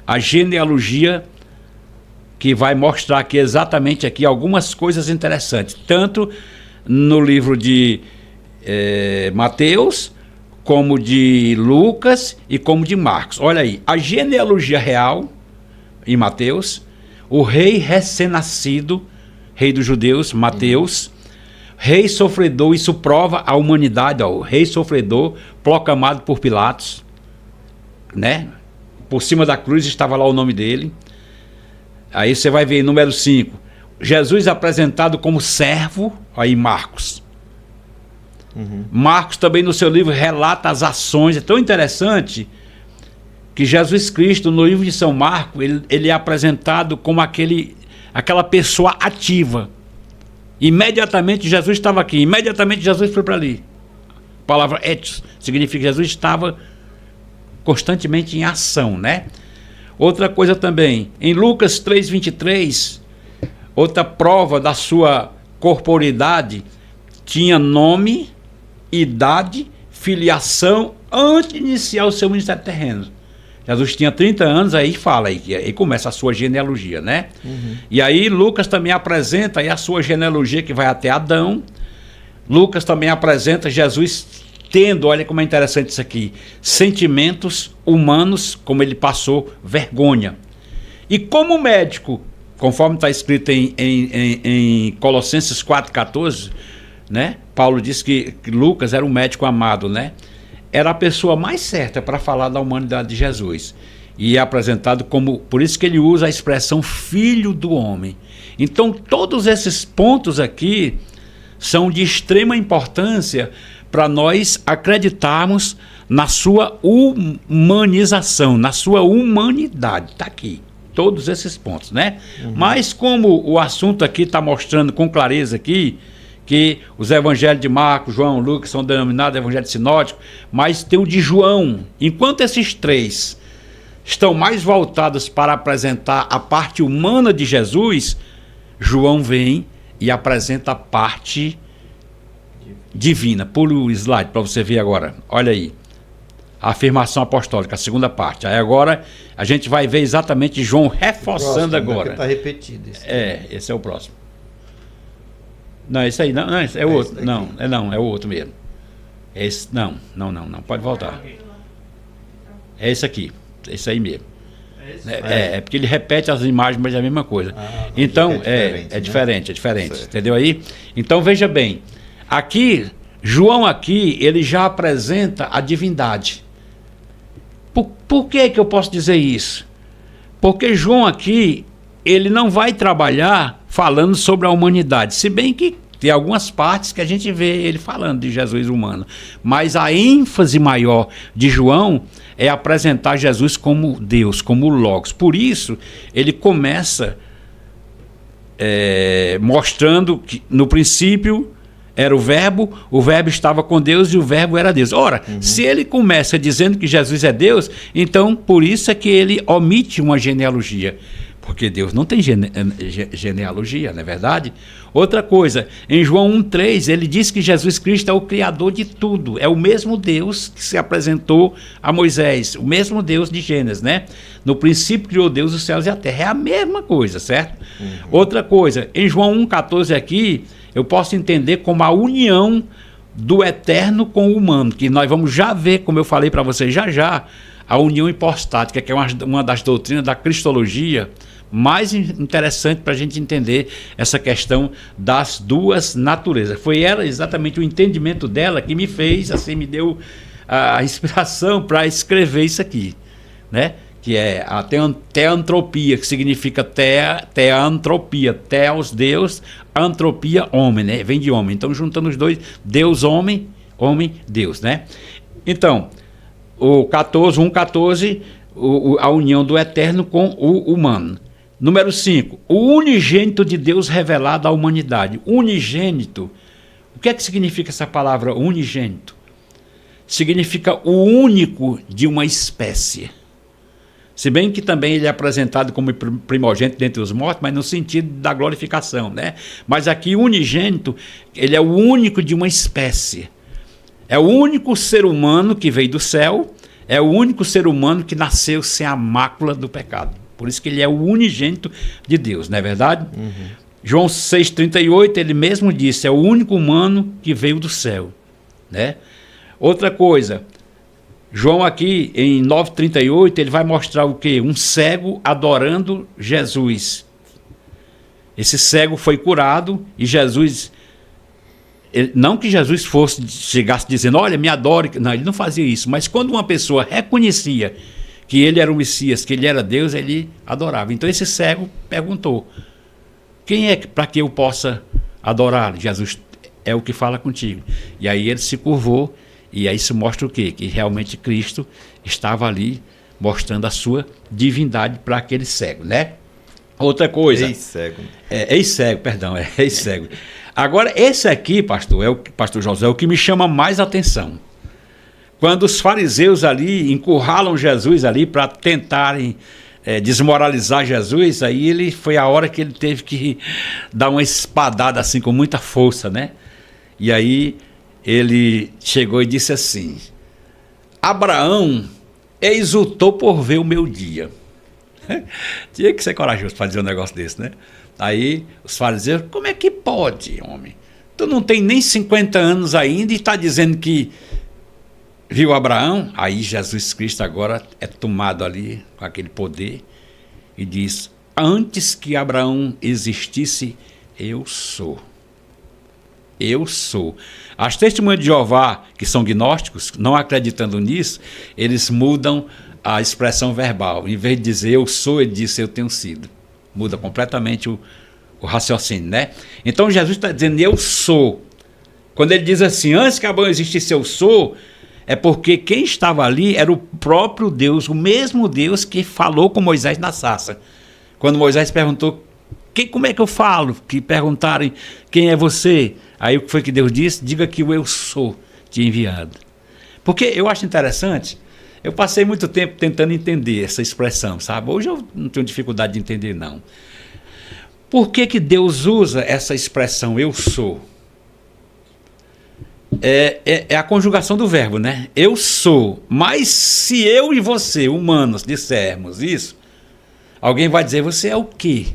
a genealogia, que vai mostrar aqui exatamente aqui algumas coisas interessantes, tanto no livro de Mateus, como de Lucas e como de Marcos. Olha aí, a genealogia real em Mateus, o rei recém-nascido, rei dos judeus, Mateus, rei sofredor, isso prova a humanidade, ó, o rei sofredor proclamado por Pilatos, né? Por cima da cruz estava lá o nome dele. Aí você vai ver número 5, Jesus apresentado como servo, aí Marcos. Marcos também no seu livro relata as ações, é tão interessante que Jesus Cristo no livro de São Marcos, ele é apresentado como aquela pessoa ativa. Imediatamente Jesus estava aqui, imediatamente Jesus foi para ali. A palavra etos significa que Jesus estava constantemente em ação, né? Outra coisa também, em Lucas 3,23, outra prova da sua corporeidade, tinha nome, idade, filiação, antes de iniciar o seu ministério terreno. Jesus tinha 30 anos, aí fala, aí começa a sua genealogia, né? E aí Lucas também apresenta aí a sua genealogia que vai até Adão. Lucas também apresenta Jesus tendo, olha como é interessante isso aqui, sentimentos humanos, como ele passou vergonha. E como médico, conforme está escrito em Colossenses 4,14, né? Paulo diz que Lucas era um médico amado, né? Era a pessoa mais certa para falar da humanidade de Jesus. E é apresentado como, por isso que ele usa a expressão filho do homem. Então todos esses pontos aqui são de extrema importância para nós acreditarmos na sua humanização, na sua humanidade. Está aqui, todos esses pontos, né? Mas como o assunto aqui está mostrando com clareza aqui, que os evangelhos de Marcos, João, Lucas são denominados evangelhos sinóticos, mas tem o de João. Enquanto esses três estão mais voltados para apresentar a parte humana de Jesus, João vem e apresenta a parte divina. Pula o slide para você ver agora. Olha aí. A afirmação apostólica, a segunda parte. Aí agora a gente vai ver exatamente João reforçando próximo, agora. Está repetido. Esse é o próximo. Não, esse aí não, esse é o outro. É o outro mesmo. Esse, não, pode voltar. É esse aqui, esse aí mesmo. É porque ele repete as imagens, mas é a mesma coisa. Então, é diferente, certo. Entendeu aí? Então, veja bem, aqui, João aqui, ele já apresenta a divindade. Por que eu posso dizer isso? Porque João aqui, ele não vai trabalhar falando sobre a humanidade, se bem que tem algumas partes que a gente vê ele falando de Jesus humano, mas a ênfase maior de João é apresentar Jesus como Deus, como Logos. Por isso, ele começa mostrando que no princípio era o verbo estava com Deus e o verbo era Deus. Ora, se ele começa dizendo que Jesus é Deus, então por isso é que ele omite uma genealogia. Porque Deus não tem genealogia, não é verdade? Outra coisa, em João 1,3, ele diz que Jesus Cristo é o Criador de tudo. É o mesmo Deus que se apresentou a Moisés, o mesmo Deus de Gênesis, né? No princípio criou Deus os céus e a terra. É a mesma coisa, certo? Outra coisa, em João 1,14 aqui, eu posso entender como a união do eterno com o humano, que nós vamos já ver, como eu falei para vocês já, a união hipostática, que é uma das doutrinas da cristologia mais interessante para a gente entender essa questão das duas naturezas. Foi ela, exatamente o entendimento dela, que me fez, assim, me deu a inspiração para escrever isso aqui, né? Que é a teantropia, que significa teantropia, teos, Deus, antropia, homem, né? Vem de homem. Então, juntando os dois, Deus, homem, homem, Deus, né? Então, o 1,14, a união do eterno com o humano. Número 5, o unigênito de Deus revelado à humanidade. Unigênito, o que é que significa essa palavra unigênito? Significa o único de uma espécie. Se bem que também ele é apresentado como primogênito dentre os mortos, mas no sentido da glorificação, né? Mas aqui unigênito, ele é o único de uma espécie. É o único ser humano que veio do céu, é o único ser humano que nasceu sem a mácula do pecado. Por isso que ele é o unigênito de Deus, não é verdade? João 6,38, ele mesmo disse, é o único humano que veio do céu, né? Outra coisa, João aqui em 9,38, ele vai mostrar o quê? Um cego adorando Jesus. Esse cego foi curado e Jesus... não que Jesus chegasse dizendo, olha, me adore. Não, ele não fazia isso. Mas quando uma pessoa reconhecia que ele era o Messias, que ele era Deus, ele adorava. Então esse cego perguntou, quem é para que eu possa adorar? Jesus é o que fala contigo. E aí ele se curvou, e aí isso mostra o quê? Que realmente Cristo estava ali mostrando a sua divindade para aquele cego, né? Outra coisa... Ex-cego. Ex-cego. Agora, esse aqui, pastor José, é o que me chama mais atenção. Quando os fariseus ali encurralam Jesus ali para tentarem desmoralizar Jesus, aí foi a hora que ele teve que dar uma espadada assim com muita força, né? E aí ele chegou e disse assim, Abraão exultou por ver o meu dia. Tinha que ser corajoso para dizer um negócio desse, né? Aí os fariseus, como é que pode, homem? Tu não tem nem 50 anos ainda e está dizendo que viu Abraão, aí Jesus Cristo agora é tomado ali com aquele poder e diz: antes que Abraão existisse, eu sou. Eu sou. As testemunhas de Jeová, que são gnósticos, não acreditando nisso, eles mudam a expressão verbal. Em vez de dizer eu sou, ele diz eu tenho sido. Muda completamente o raciocínio, né? Então Jesus está dizendo eu sou. Quando ele diz assim, antes que Abraão existisse eu sou, é porque quem estava ali era o próprio Deus, o mesmo Deus que falou com Moisés na sarça. Quando Moisés perguntou, como é que eu falo? Que perguntarem quem é você? Aí o que foi que Deus disse? Diga que o eu sou te enviado. Porque eu acho interessante, eu passei muito tempo tentando entender essa expressão, sabe? Hoje eu não tenho dificuldade de entender, não. Por que Deus usa essa expressão eu sou? É a conjugação do verbo, né? Eu sou. Mas se eu e você, humanos, dissermos isso, alguém vai dizer, você é o quê?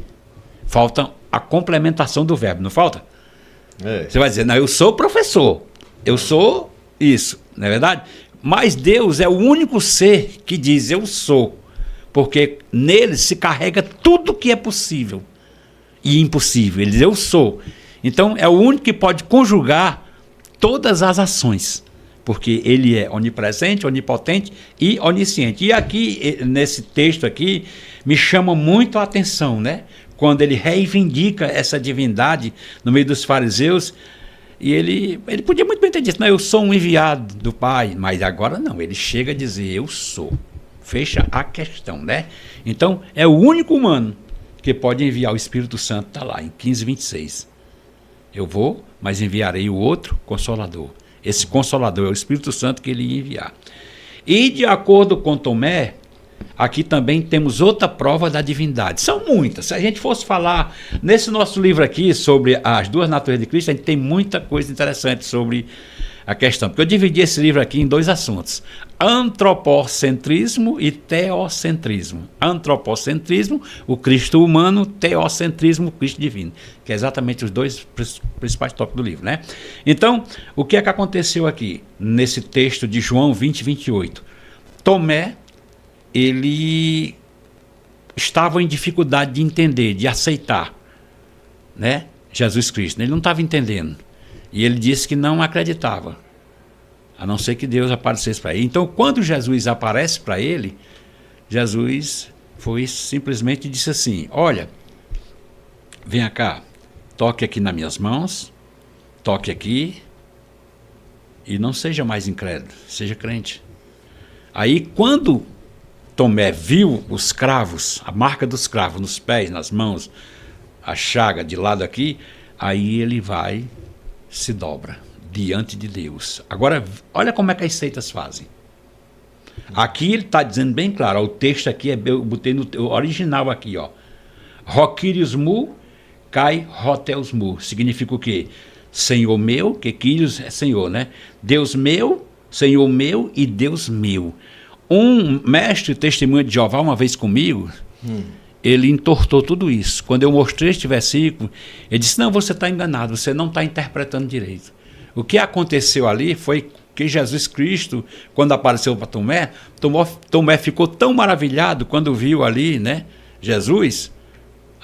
Falta a complementação do verbo, não falta? Você vai dizer, não, eu sou professor, eu sou isso, não é verdade? Mas Deus é o único ser que diz eu sou, porque nele se carrega tudo que é possível e impossível. Ele diz eu sou. Então é o único que pode conjugar todas as ações, porque ele é onipresente, onipotente e onisciente. E aqui, nesse texto aqui, me chama muito a atenção, né? Quando ele reivindica essa divindade no meio dos fariseus, e ele podia muito bem ter dito, não, eu sou um enviado do Pai, mas agora não, ele chega a dizer, eu sou. Fecha a questão, né? Então, é o único humano que pode enviar o Espírito Santo, está lá, em 15:26. Eu vou, mas enviarei o outro Consolador. Esse Consolador é o Espírito Santo que ele ia enviar. E, de acordo com Tomé, aqui também temos outra prova da divindade. São muitas. Se a gente fosse falar nesse nosso livro aqui sobre as duas naturezas de Cristo, a gente tem muita coisa interessante sobre a questão. Porque eu dividi esse livro aqui em dois assuntos: antropocentrismo e teocentrismo. Antropocentrismo, o Cristo humano; teocentrismo, o Cristo divino. Que é exatamente os dois principais tópicos do livro, né? Então, o que é que aconteceu aqui nesse texto de João 20:28? Tomé, ele estava em dificuldade de entender, de aceitar, né, Jesus Cristo. Ele não estava entendendo. E ele disse que não acreditava, a não ser que Deus aparecesse para ele. Então, quando Jesus aparece para ele, Jesus foi simplesmente e disse assim: olha, venha cá, toque aqui nas minhas mãos, toque aqui, e não seja mais incrédulo, seja crente. Aí, quando Tomé viu os cravos, a marca dos cravos nos pés, nas mãos, a chaga de lado aqui, aí ele vai, se dobra diante de Deus. Agora, olha como é que as seitas fazem. Aqui ele está dizendo bem claro, ó, o texto aqui, eu botei no original aqui, ó. Roquírios mu, cai roteus mu. Significa o quê? Senhor meu, que Quírios é Senhor, né? Deus meu, Senhor meu e Deus meu. Um mestre testemunha de Jeová, uma vez comigo, ele entortou tudo isso. Quando eu mostrei este versículo, ele disse: não, você está enganado, você não está interpretando direito. O que aconteceu ali foi que Jesus Cristo, quando apareceu para Tomé, Tomé ficou tão maravilhado quando viu ali, né, Jesus,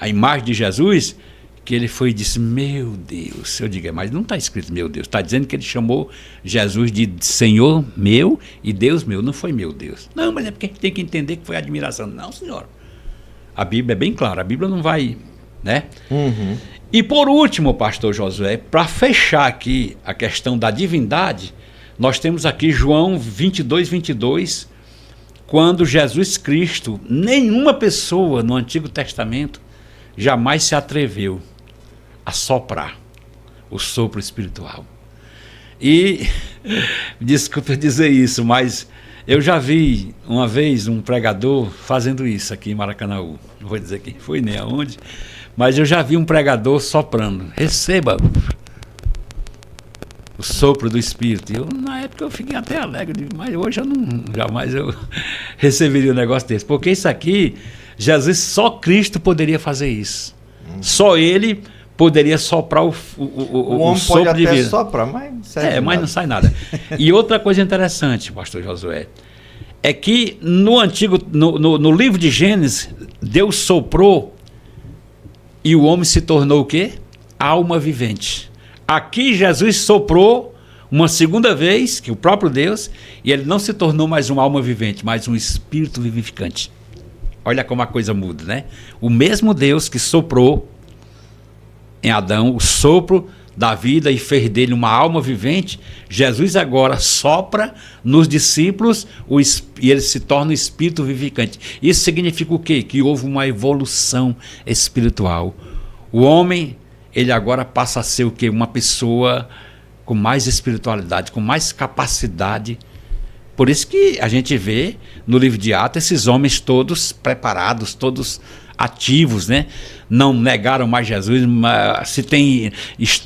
a imagem de Jesus, que ele foi e disse: meu Deus. Eu digo, mas não está escrito meu Deus, está dizendo que ele chamou Jesus de Senhor meu e Deus meu, não foi meu Deus. Não, mas é porque a gente tem que entender que foi admiração. Não, senhor. A Bíblia é bem clara, a Bíblia não vai, né? E por último, pastor Josué, para fechar aqui a questão da divindade, nós temos aqui João 22:22, quando Jesus Cristo, nenhuma pessoa no Antigo Testamento jamais se atreveu a soprar o sopro espiritual. E, desculpa dizer isso, mas eu já vi uma vez um pregador fazendo isso aqui em Maracanaú. Não vou dizer quem foi nem aonde, mas eu já vi um pregador soprando: receba o sopro do Espírito. E eu, na época, eu fiquei até alegre, mas hoje eu não, jamais eu receberia um negócio desse. Porque isso aqui, Jesus, só Cristo poderia fazer isso. Só ele poderia soprar o homem sopro pode de até vida. soprar, mas não serve Mas nada. não sai nada. E outra coisa interessante, pastor Josué, é que no livro de Gênesis, Deus soprou e o homem se tornou o quê? Alma vivente. Aqui Jesus soprou uma segunda vez, que o próprio Deus, e ele não se tornou mais uma alma vivente, mas um espírito vivificante. Olha como a coisa muda, né? O mesmo Deus que soprou em Adão o sopro da vida e fez dele uma alma vivente, Jesus agora sopra nos discípulos e ele se torna um espírito vivificante. Isso significa o quê? Que houve uma evolução espiritual. O homem, ele agora passa a ser o quê? Uma pessoa com mais espiritualidade, com mais capacidade. Por isso que a gente vê no livro de Atos esses homens todos preparados, todos ativos, né? Não negaram mais Jesus, mas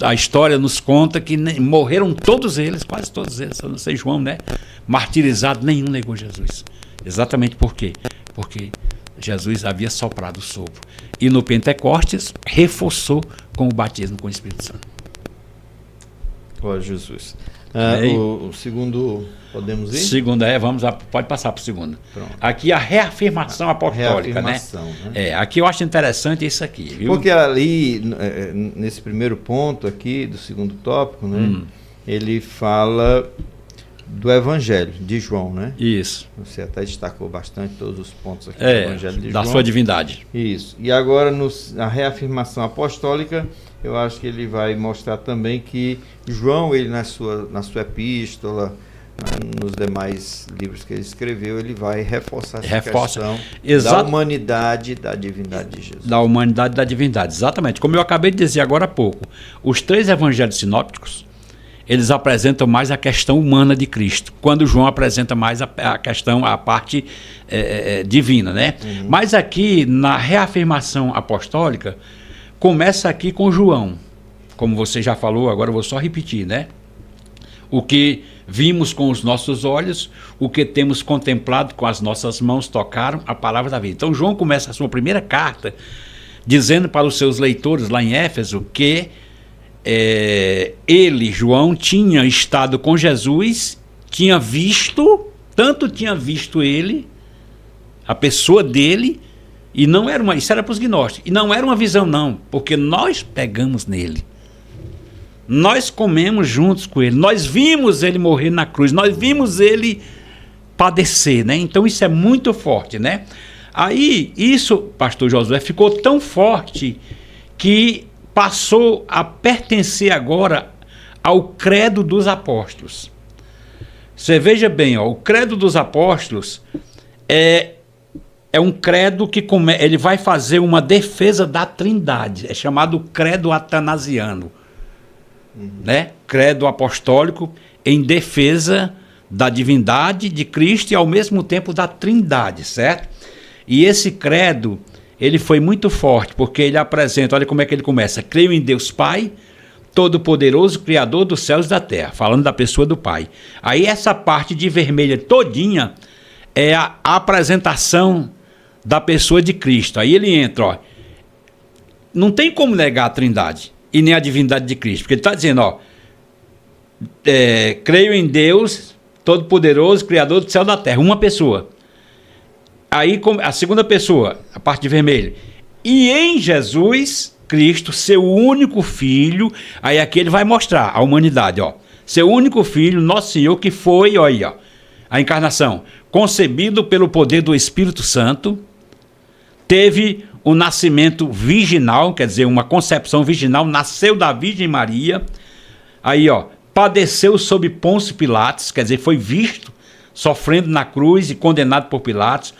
a história nos conta que morreram todos eles, quase todos eles, não sei João, né? Martirizado, nenhum negou Jesus. Exatamente por quê? Porque Jesus havia soprado o sopro. E no Pentecostes reforçou com o batismo com o Espírito Santo. Glória a Jesus. O segundo, podemos ir? Segundo, pode passar para o segundo. Pronto. Aqui a reafirmação apostólica, reafirmação, né? Aqui eu acho interessante isso aqui, viu? Porque ali, nesse primeiro ponto aqui, do segundo tópico, né? Ele fala do Evangelho de João, né? Isso. Você até destacou bastante todos os pontos aqui do Evangelho de da João. sua divindade. Isso. E agora, na reafirmação apostólica, eu acho que ele vai mostrar também que João, ele na sua epístola, nos demais livros que ele escreveu, ele vai reforçar essa questão da humanidade, da divindade de Jesus. Da humanidade e da divindade, exatamente. Como eu acabei de dizer agora há pouco, os 3 evangelhos sinópticos, eles apresentam mais a questão humana de Cristo, quando João apresenta mais a questão, a parte divina, né? Mas aqui, na reafirmação apostólica, começa aqui com João, como você já falou, agora eu vou só repetir, né? O que vimos com os nossos olhos, o que temos contemplado com as nossas mãos, tocaram a palavra da vida. Então João começa a sua primeira carta dizendo para os seus leitores lá em Éfeso que ele, João, tinha estado com Jesus, tinha visto ele, a pessoa dele, e não era isso era para os gnósticos, e não era uma visão não, porque nós pegamos nele, nós comemos juntos com ele, nós vimos ele morrer na cruz, nós vimos ele padecer, né? Então isso é muito forte, né? Aí isso, pastor Josué, ficou tão forte que passou a pertencer agora ao credo dos apóstolos. Você veja bem, o credo dos apóstolos é um credo que ele vai fazer uma defesa da Trindade, é chamado credo atanasiano, né? Credo apostólico em defesa da divindade de Cristo e ao mesmo tempo da Trindade, certo? E esse credo, ele foi muito forte, porque ele apresenta, olha como é que ele começa: creio em Deus Pai, Todo-Poderoso, Criador dos céus e da terra, falando da pessoa do Pai. Aí essa parte de vermelha todinha é a apresentação da pessoa de Cristo. Aí ele entra, não tem como negar a Trindade e nem a divindade de Cristo, porque ele está dizendo, creio em Deus Todo-Poderoso, Criador do céu e da terra, uma pessoa. Aí a segunda pessoa, a parte de vermelho, e em Jesus Cristo, seu único filho. Aí aqui ele vai mostrar a humanidade, seu único filho, nosso Senhor, que foi, a encarnação, concebido pelo poder do Espírito Santo, teve o nascimento virginal, quer dizer, uma concepção virginal, nasceu da Virgem Maria, aí padeceu sob Pôncio Pilatos, quer dizer, foi visto sofrendo na cruz e condenado por Pilatos.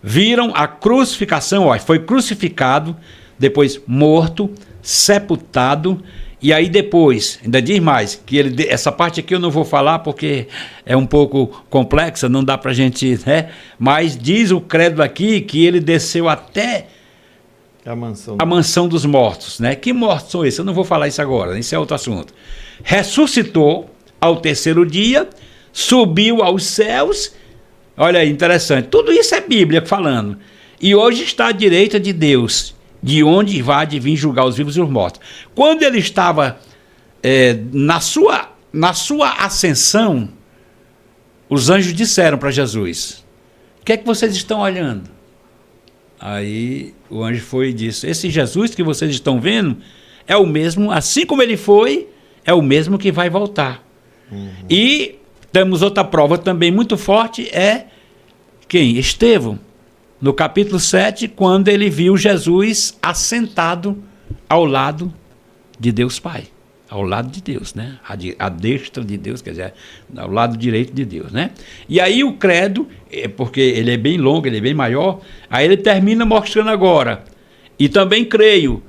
Viram a crucificação, foi crucificado, depois morto, sepultado, e aí depois, ainda diz mais, que essa parte aqui eu não vou falar porque é um pouco complexa, não dá pra gente, né? Mas diz o credo aqui que ele desceu até a mansão dos mortos, né? Que mortos são esses? Eu não vou falar isso agora, isso é outro assunto. Ressuscitou ao terceiro dia, subiu aos céus. Olha aí, interessante. Tudo isso é Bíblia falando. E hoje está à direita de Deus. de onde vai de vir julgar os vivos e os mortos. Quando ele estava na sua ascensão, os anjos disseram para Jesus: o que é que vocês estão olhando? Aí o anjo foi e disse: esse Jesus que vocês estão vendo é o mesmo, assim como ele foi, é o mesmo que vai voltar. E temos outra prova também muito forte, é quem? Estevão, no capítulo 7, quando ele viu Jesus assentado ao lado de Deus Pai. Ao lado de Deus, né? A destra de Deus, quer dizer, ao lado direito de Deus, né? E aí o credo, porque ele é bem longo, ele é bem maior, aí ele termina mostrando agora: e também creio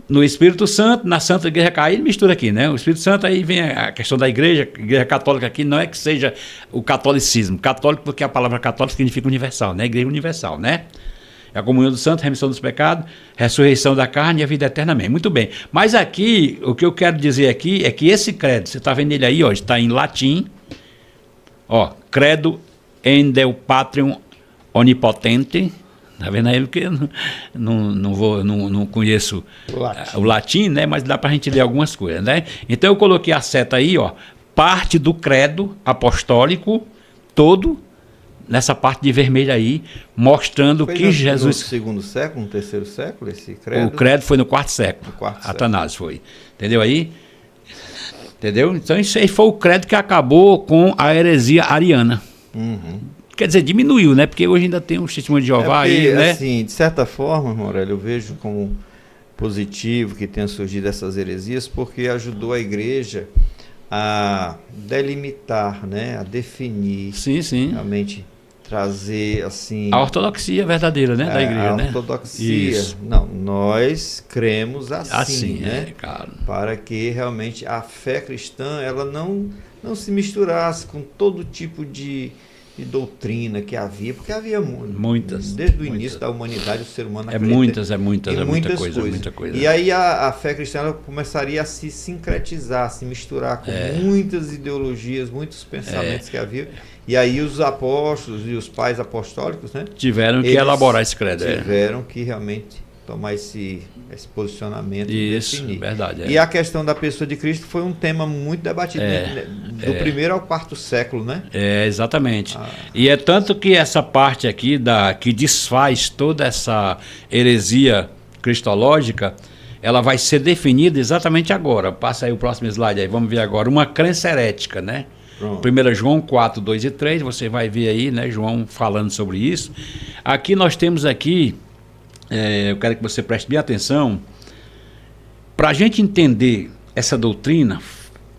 no Espírito Santo, na Santa Igreja Católica. Aí ele mistura aqui, né? O Espírito Santo, aí vem a questão da igreja católica aqui, não é que seja o catolicismo. Católico, porque a palavra católico significa universal, né? Igreja universal, né? É a comunhão dos santos, remissão dos pecados, ressurreição da carne e a vida eterna. Muito bem. Mas aqui, o que eu quero dizer aqui é que esse credo, você está vendo ele aí, ó, está em latim. Ó, credo endel patrium onipotente. Está vendo aí? Porque eu não conheço o latim, né? Mas dá para a gente ler algumas coisas, né? Então eu coloquei a seta aí, ó, parte do credo apostólico todo, nessa parte de vermelho aí, mostrando que Jesus... No segundo século, no terceiro século, esse credo? O credo foi no quarto século. No quarto século. Atanásio foi. Entendeu aí? Entendeu? Então isso aí foi o credo que acabou com a heresia ariana. Quer dizer, diminuiu, né? Porque hoje ainda tem um testemunho de Jeová aí, né? Assim, de certa forma, Morelli, eu vejo como positivo que tenha surgido essas heresias, porque ajudou a igreja a delimitar, né? A definir, sim, realmente trazer assim a ortodoxia verdadeira, né, da igreja, né? A ortodoxia. Isso. Não, nós cremos assim, né? Claro. Para que realmente a fé cristã ela não se misturasse com todo tipo de doutrina que havia, porque havia muitas. Desde o início da humanidade, o ser humano acredita muita coisa. E aí a fé cristã ela começaria a se sincretizar, a se misturar com muitas ideologias, muitos pensamentos que havia. E aí os apóstolos e os pais apostólicos, né? Tiveram que elaborar esse credo. Tiveram que realmente tomar esse posicionamento. Isso, definir. Verdade. E a questão da pessoa de Cristo foi um tema muito debatido do primeiro ao quarto século, né? Exatamente. E é tanto que essa parte aqui que desfaz toda essa heresia cristológica, ela vai ser definida exatamente agora. Passa aí o próximo slide aí, vamos ver agora. Uma crença herética, né? 1 João 4, 2 e 3, você vai ver aí, né, João falando sobre isso. Aqui nós temos aqui, eu quero que você preste bem atenção, para a gente entender essa doutrina,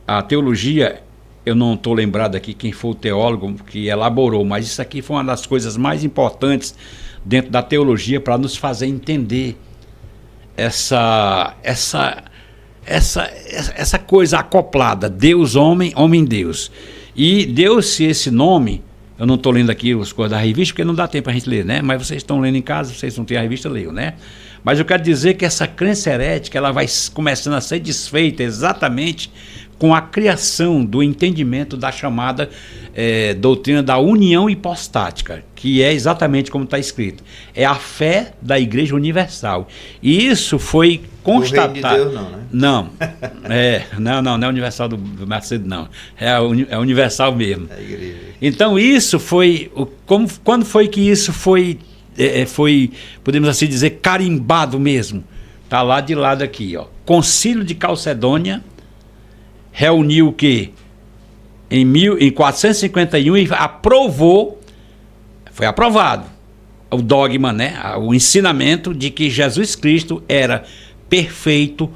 a teologia, eu não estou lembrado aqui quem foi o teólogo que elaborou, mas isso aqui foi uma das coisas mais importantes dentro da teologia para nos fazer entender essa coisa acoplada, Deus, homem, homem, Deus. E deu-se esse nome, eu não estou lendo aqui as coisas da revista, porque não dá tempo para a gente ler, né? Mas vocês estão lendo em casa, vocês não têm a revista, leiam, né? Mas eu quero dizer que essa crença herética, ela vai começando a ser desfeita exatamente com a criação do entendimento da chamada doutrina da união hipostática, que é exatamente como está escrito. É a fé da Igreja Universal. E isso foi constatado. Do reino de Deus, não, né? Não é universal do Mercedes, não. É universal mesmo. É a igreja. Então isso foi... Quando foi que isso foi, podemos assim dizer, carimbado mesmo? Está lá de lado aqui, ó. Concílio de Calcedônia reuniu o quê? Em 451 e foi aprovado o dogma, né? O ensinamento de que Jesus Cristo era perfeito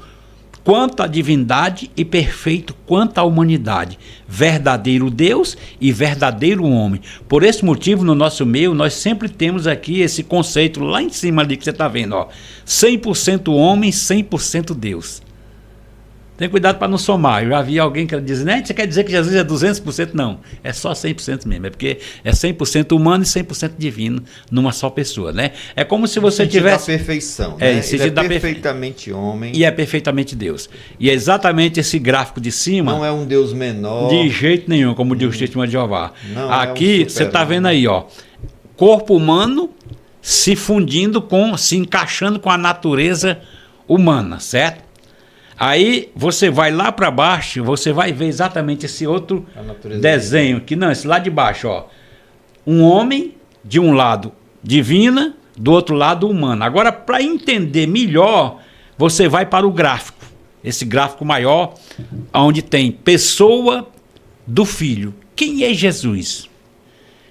quanto à divindade e perfeito quanto à humanidade, verdadeiro Deus e verdadeiro homem. Por esse motivo, no nosso meio, nós sempre temos aqui esse conceito lá em cima ali que você está vendo, ó, 100% homem, 100% Deus. Tem cuidado para não somar. Eu já vi alguém que diz, né, você quer dizer que Jesus é 200%? Não, é só 100% mesmo. É porque é 100% humano e 100% divino numa só pessoa, né? É como se você tivesse... da perfeição, né? Ele é perfeitamente homem. E é perfeitamente Deus. E é exatamente esse gráfico de cima... Não é um Deus menor. De jeito nenhum, como diz o testemunho de Jeová. Não aqui, você está vendo aí, ó. Corpo humano, se fundindo se encaixando com a natureza humana, certo? Aí você vai lá para baixo, você vai ver exatamente esse outro desenho, que não, esse lá de baixo, ó. Um homem, de um lado divina, do outro lado humana. Agora, para entender melhor, você vai para o gráfico. Esse gráfico maior, onde tem pessoa do Filho. Quem é Jesus?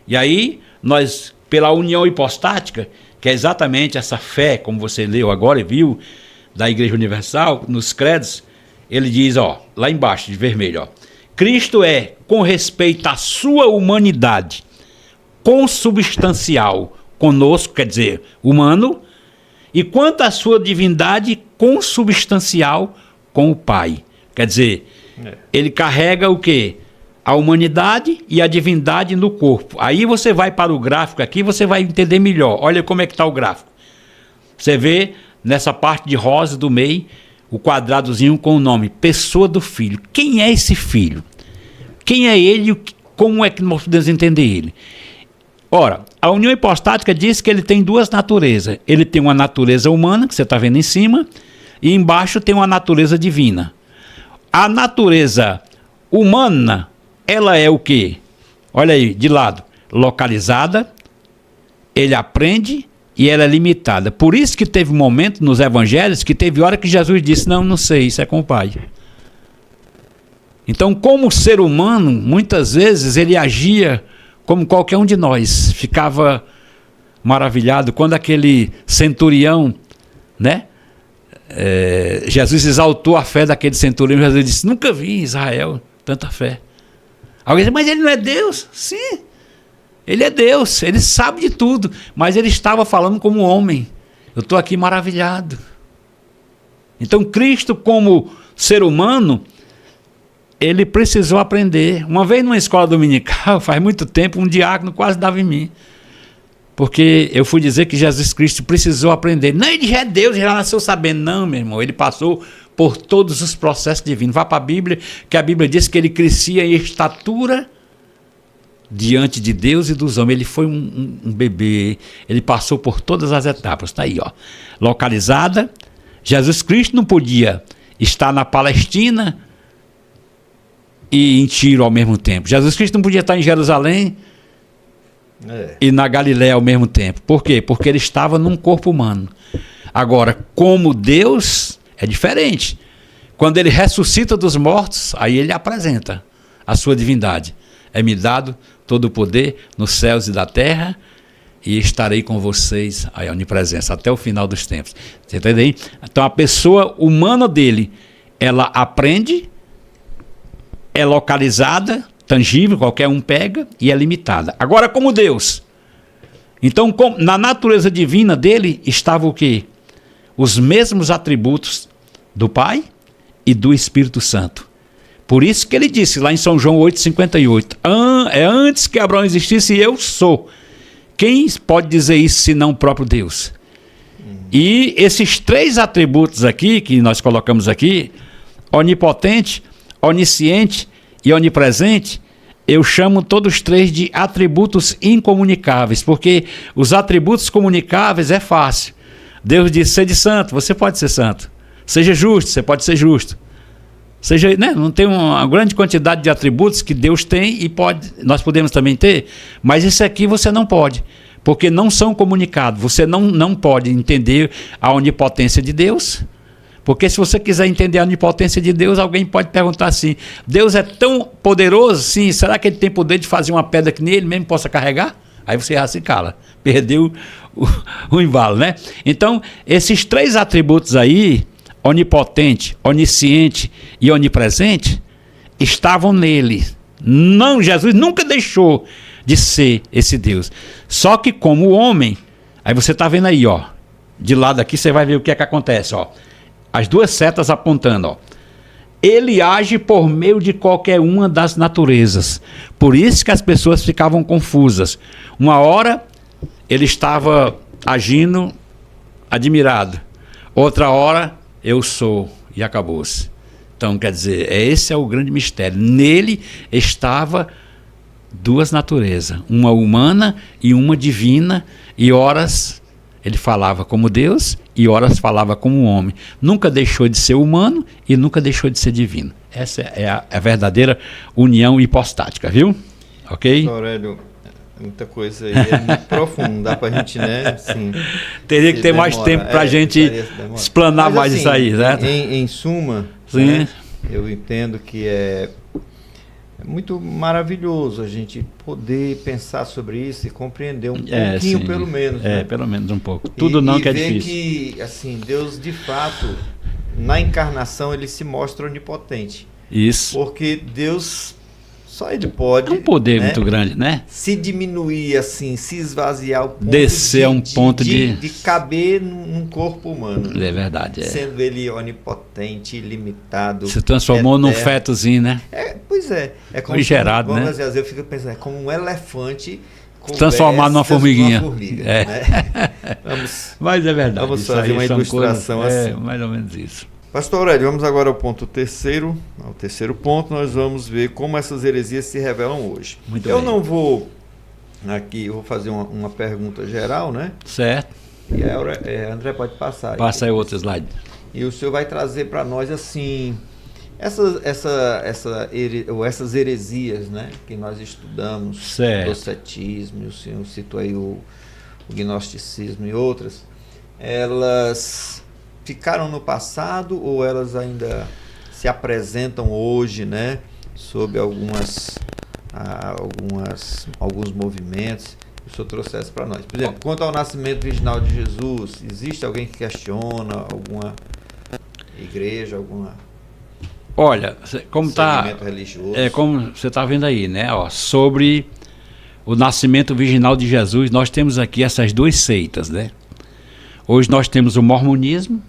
E aí, nós, pela união hipostática, que é exatamente essa fé, como você leu agora e viu, da Igreja Universal, nos credos, ele diz, ó, lá embaixo, de vermelho, ó, Cristo é, com respeito à sua humanidade, consubstancial conosco, quer dizer, humano, e quanto à sua divindade, consubstancial com o Pai. Quer dizer, ele carrega o quê? A humanidade e a divindade no corpo. Aí você vai para o gráfico aqui, você vai entender melhor. Olha como é que está o gráfico. Você vê nessa parte de rosa do meio, o quadradozinho com o nome Pessoa do Filho. Quem é esse Filho? Quem é ele? Como é que nós podemos entender ele? Ora, a união hipostática diz que ele tem duas naturezas. Ele tem uma natureza humana, que você está vendo em cima, e embaixo tem uma natureza divina. A natureza humana, ela é o quê? Olha aí, de lado, localizada, ele aprende e ela é limitada. Por isso que teve momento nos evangelhos que teve hora que Jesus disse, não sei, isso é com o Pai. Então, como ser humano, muitas vezes ele agia como qualquer um de nós. Ficava maravilhado quando aquele centurião, né? Jesus exaltou a fé daquele centurião. Jesus disse, nunca vi em Israel tanta fé. Alguém disse, mas ele não é Deus? Sim, ele é Deus, ele sabe de tudo, mas ele estava falando como homem. Eu estou aqui maravilhado. Então Cristo, como ser humano, ele precisou aprender. Uma vez numa escola dominical, faz muito tempo, um diácono quase dava em mim. Porque eu fui dizer que Jesus Cristo precisou aprender. Não, ele já é Deus, ele já nasceu sabendo. Não, meu irmão, ele passou por todos os processos divinos. Vá para a Bíblia, que a Bíblia diz que ele crescia em estatura diante de Deus e dos homens. Ele foi um bebê, ele passou por todas as etapas. Está aí, ó, localizada. Jesus Cristo não podia estar na Palestina e em Tiro ao mesmo tempo. Jesus Cristo não podia estar em Jerusalém e na Galiléia ao mesmo tempo. Por quê? Porque ele estava num corpo humano. Agora, como Deus, é diferente. Quando ele ressuscita dos mortos, aí ele apresenta a sua divindade. É-me dado todo o poder nos céus e da terra, e estarei com vocês, aí a onipresença, até o final dos tempos. Você entende aí? Então a pessoa humana dele, ela aprende, é localizada, tangível, qualquer um pega, e é limitada. Agora, como Deus, então na natureza divina dele estava o quê? Os mesmos atributos do Pai e do Espírito Santo. Por isso que ele disse lá em São João 8,58, é antes que Abraão existisse, eu sou. Quem pode dizer isso senão o próprio Deus? E esses três atributos aqui, que nós colocamos aqui, onipotente, onisciente e onipresente, eu chamo todos três de atributos incomunicáveis, porque os atributos comunicáveis é fácil. Deus disse, seja santo, você pode ser santo. Seja justo, você pode ser justo. Seja, né, não tem uma grande quantidade de atributos que Deus tem e nós podemos também ter, mas isso aqui você não pode, porque não são comunicados. Você não pode entender a onipotência de Deus, porque se você quiser entender a onipotência de Deus, alguém pode perguntar assim, Deus é tão poderoso, sim, será que ele tem poder de fazer uma pedra que nem ele mesmo possa carregar? Aí você já se cala, perdeu o embalo, né? Então, esses três atributos aí, onipotente, onisciente e onipresente, estavam nele. Não, Jesus nunca deixou de ser esse Deus. Só que como homem, aí você está vendo aí, ó, de lado aqui você vai ver o que é que acontece, ó. As duas setas apontando, ó. Ele age por meio de qualquer uma das naturezas. Por isso que as pessoas ficavam confusas. Uma hora ele estava agindo admirado. Outra hora, eu sou, e acabou-se. Então, quer dizer, esse é o grande mistério. Nele estava duas naturezas, uma humana e uma divina, e horas Ele falava como Deus e horas falava como homem. Nunca deixou de ser humano e nunca deixou de ser divino. Essa é a verdadeira união hipostática, viu? Ok? Pastor Aurélio, muita coisa aí, é muito profundo, dá pra gente, né? Assim, teria que ter mais tempo pra gente explanar mais assim, isso aí, certo? Em suma, sim, né, eu entendo que é muito maravilhoso a gente poder pensar sobre isso e compreender um pouquinho, sim, pelo menos. Né? Pelo menos um pouco. Tudo não que é ver difícil. que, assim, Deus, de fato, na encarnação, ele se mostra onipotente. Isso. Porque Deus, só ele pode... É um poder, né, muito grande, né? Se diminuir, assim, se esvaziar ao ponto descer a um ponto de caber num corpo humano. É verdade. Sendo ele onipotente, ilimitado. Se transformou num fetozinho, né? Pois é. É como foi gerado, né? Às vezes eu fico pensando, é como um elefante transformado numa formiguinha. Né? Mas é verdade. Vamos fazer uma ilustração assim. Mais ou menos isso. Pastor Aurélio, vamos agora ao ponto terceiro. Ao terceiro ponto, nós vamos ver como essas heresias se revelam hoje. Muito eu bem. não vou aqui, eu vou fazer uma pergunta geral, né? Certo. E André pode passar. Passa aí outro slide. E o senhor vai trazer para nós assim essas heresias, né, que nós estudamos, certo. O docetismo, o senhor citou aí o gnosticismo e outras, elas ficaram no passado ou elas ainda se apresentam hoje, né, sob alguns movimentos? Que o senhor trouxesse para nós. Por exemplo, quanto ao nascimento virginal de Jesus, existe alguém que questiona alguma igreja, alguma... Olha, como como você está vendo aí, né? Sobre o nascimento virginal de Jesus, nós temos aqui essas duas seitas, né? Hoje nós temos o mormonismo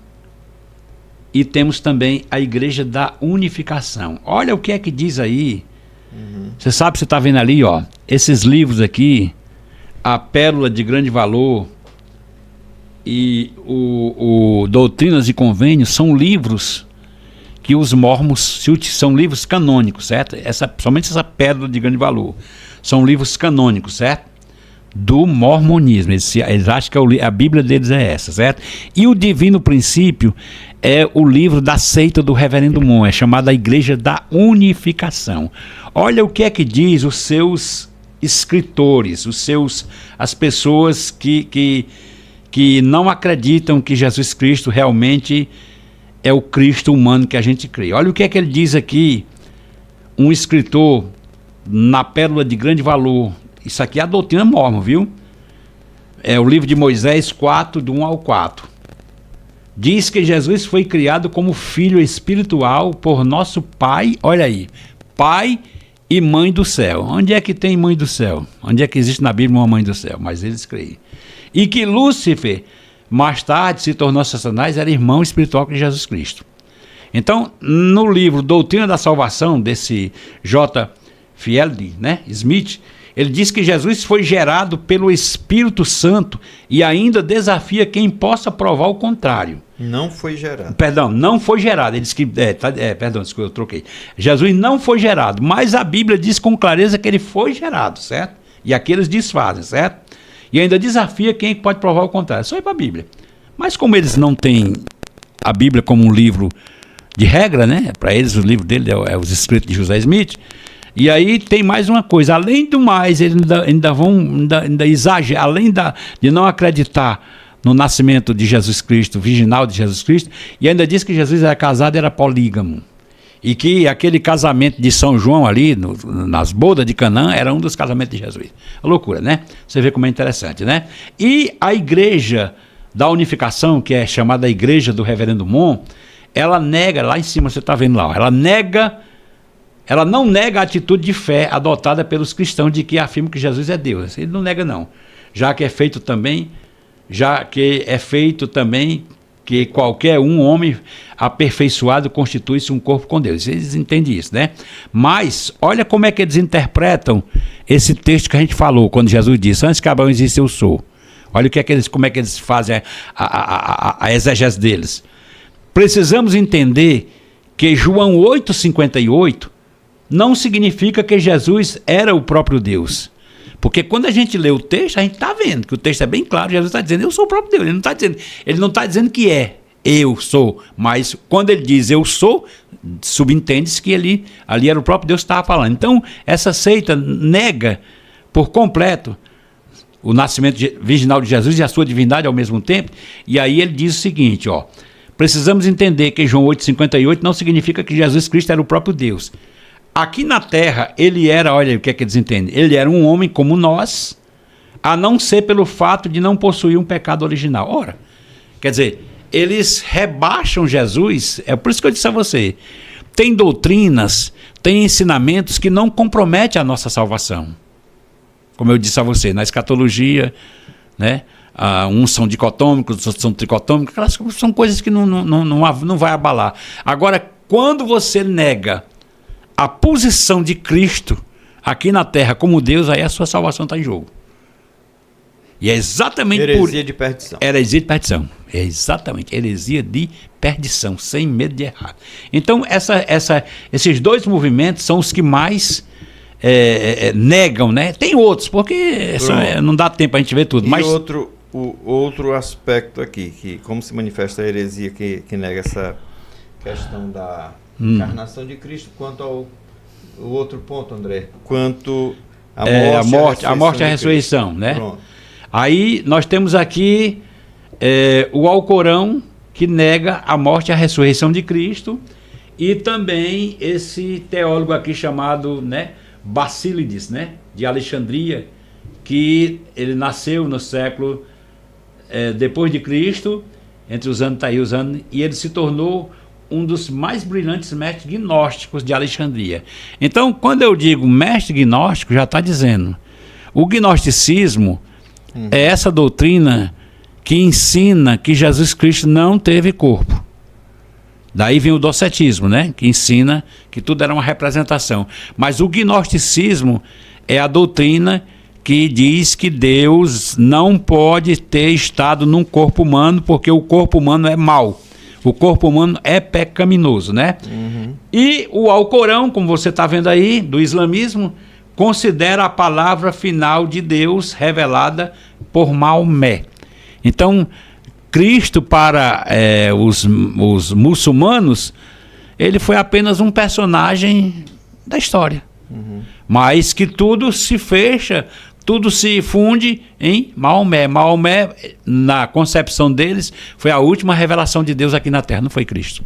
e temos também a Igreja da Unificação. Olha o que é que diz aí. Você sabe, você está vendo ali, esses livros aqui, a Pérola de Grande Valor e o Doutrinas e Convênios, são livros que os mormons são livros canônicos, certo? Somente essa Pérola de Grande Valor são livros canônicos, certo? Do mormonismo. Eles acham que a Bíblia deles é essa, certo? E o Divino Princípio é o livro da seita do Reverendo Mon, é chamada a Igreja da Unificação. Olha o que é que diz os seus escritores, as pessoas que não acreditam que Jesus Cristo realmente é o Cristo humano que a gente crê. Olha o que é que ele diz aqui, um escritor na Pérola de Grande Valor. Isso aqui é a doutrina mormon, viu? É o livro de Moisés 4, do 1 ao 4. Diz que Jesus foi criado como filho espiritual por nosso Pai, olha aí, Pai e Mãe do céu. Onde é que tem Mãe do céu? Onde é que existe na Bíblia uma Mãe do céu? Mas eles creem. E que Lúcifer, mais tarde se tornou Satanás, era irmão espiritual de Jesus Cristo. Então, no livro Doutrina da Salvação, desse J. Field, né, Smith, ele diz que Jesus foi gerado pelo Espírito Santo e ainda desafia quem possa provar o contrário. Não foi gerado. Perdão, não foi gerado. Ele diz que... perdão, desculpa, eu troquei. Jesus não foi gerado, mas a Bíblia diz com clareza que ele foi gerado, certo? E aqui eles desfazem, certo? E ainda desafia quem pode provar o contrário. Só ir para a Bíblia. Mas como eles não têm a Bíblia como um livro de regra, né? Para eles o livro dele é os escritos de José Smith. E aí tem mais uma coisa. Além do mais, eles ainda exageram. Além de não acreditar no nascimento de Jesus Cristo, virginal de Jesus Cristo, e ainda diz que Jesus era casado e era polígamo. E que aquele casamento de São João ali, nas bodas de Canaã, era um dos casamentos de Jesus. A loucura, né? Você vê como é interessante, né? E a Igreja da Unificação, que é chamada a Igreja do Reverendo Mon, ela nega, lá em cima você está vendo lá, ela não nega a atitude de fé adotada pelos cristãos de que afirmam que Jesus é Deus. Ele não nega não. Já que é feito também que qualquer homem aperfeiçoado constitui-se um corpo com Deus. Eles entendem isso, né? Mas, olha como é que eles interpretam esse texto que a gente falou, quando Jesus disse, antes que Abraão existe, eu sou. Olha como é que eles fazem a exegese deles. Precisamos entender que João 8,58 não significa que Jesus era o próprio Deus. Porque quando a gente lê o texto, a gente está vendo que o texto é bem claro, Jesus está dizendo, eu sou o próprio Deus. Ele não está dizendo que eu sou, mas quando ele diz eu sou, subentende-se que ali era o próprio Deus que estava falando. Então, essa seita nega por completo o nascimento virginal de Jesus e a sua divindade ao mesmo tempo. E aí ele diz o seguinte, ó, precisamos entender que João 8,58 não significa que Jesus Cristo era o próprio Deus. Aqui na terra, ele era, olha o que é que eles entendem, ele era um homem como nós, a não ser pelo fato de não possuir um pecado original. Ora, quer dizer, eles rebaixam Jesus, é por isso que eu disse a você, tem doutrinas, tem ensinamentos que não comprometem a nossa salvação. Como eu disse a você, na escatologia, né? Uns são dicotômicos, outros são tricotômicos, aquelas são coisas que não vai abalar. Agora, quando você nega a posição de Cristo aqui na terra como Deus, aí a sua salvação está em jogo. E é exatamente heresia de perdição. Heresia de perdição. É exatamente, heresia de perdição, sem medo de errar. Então, esses dois movimentos são os que mais negam, né? Tem outros, porque não dá tempo a gente ver tudo. E mas outro aspecto aqui, que como se manifesta a heresia que nega essa questão da encarnação de Cristo, quanto ao o outro ponto, André, quanto a morte e a ressurreição, né? Pronto. Aí nós temos aqui o Alcorão, que nega a morte e a ressurreição de Cristo, e também esse teólogo aqui chamado, né, Basílides, né, de Alexandria, que ele nasceu no século depois de Cristo, entre os anos e ele se tornou um dos mais brilhantes mestres gnósticos de Alexandria. Então, quando eu digo mestre gnóstico, já está dizendo, o gnosticismo é essa doutrina que ensina que Jesus Cristo não teve corpo. Daí vem o docetismo, né? Que ensina que tudo era uma representação. Mas o gnosticismo é a doutrina que diz que Deus não pode ter estado num corpo humano, porque o corpo humano é mau. O corpo humano é pecaminoso, né? E o Alcorão, como você está vendo aí, do islamismo, considera a palavra final de Deus revelada por Maomé. Então, Cristo para os muçulmanos, ele foi apenas um personagem da história. Mas que tudo se fecha, tudo se funde em Maomé. Maomé, na concepção deles, foi a última revelação de Deus aqui na Terra, não foi Cristo.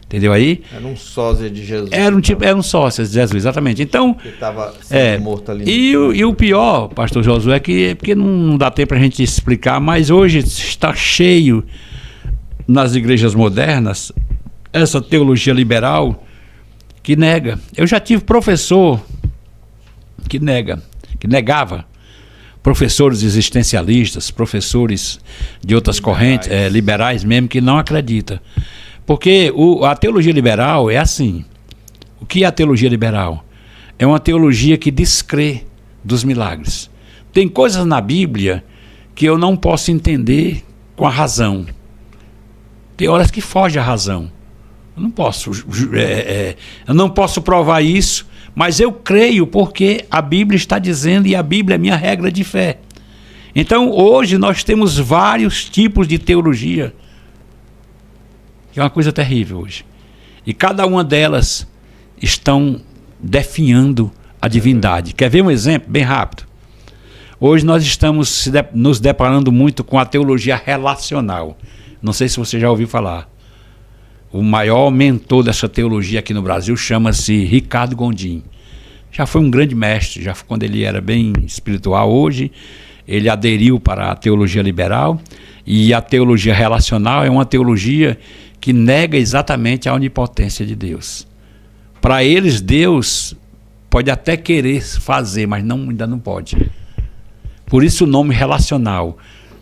Entendeu aí? Era um sósia de Jesus. Era um sósia de Jesus, exatamente. Então, que estava sendo morto ali. E o pior, pastor Josué, é que porque não dá tempo para a gente explicar, mas hoje está cheio nas igrejas modernas essa teologia liberal que nega. Eu já tive professor que negava, professores existencialistas, professores de outras correntes, liberais mesmo, que não acreditam. Porque a teologia liberal é assim. O que é a teologia liberal? É uma teologia que descrê dos milagres. Tem coisas na Bíblia que eu não posso entender com a razão. Tem horas que foge a razão. Eu não posso provar isso, mas eu creio porque a Bíblia está dizendo e a Bíblia é minha regra de fé. Então, hoje nós temos vários tipos de teologia, que é uma coisa terrível hoje. E cada uma delas estão definhando a divindade. Quer ver um exemplo bem rápido? Hoje nós estamos nos deparando muito com a teologia relacional. Não sei se você já ouviu falar. O maior mentor dessa teologia aqui no Brasil chama-se Ricardo Gondim. Já foi um grande mestre, já quando ele era bem espiritual. Hoje ele aderiu para a teologia liberal, e a teologia relacional é uma teologia que nega exatamente a onipotência de Deus. Para eles, Deus pode até querer fazer, mas ainda não pode. Por isso o nome relacional.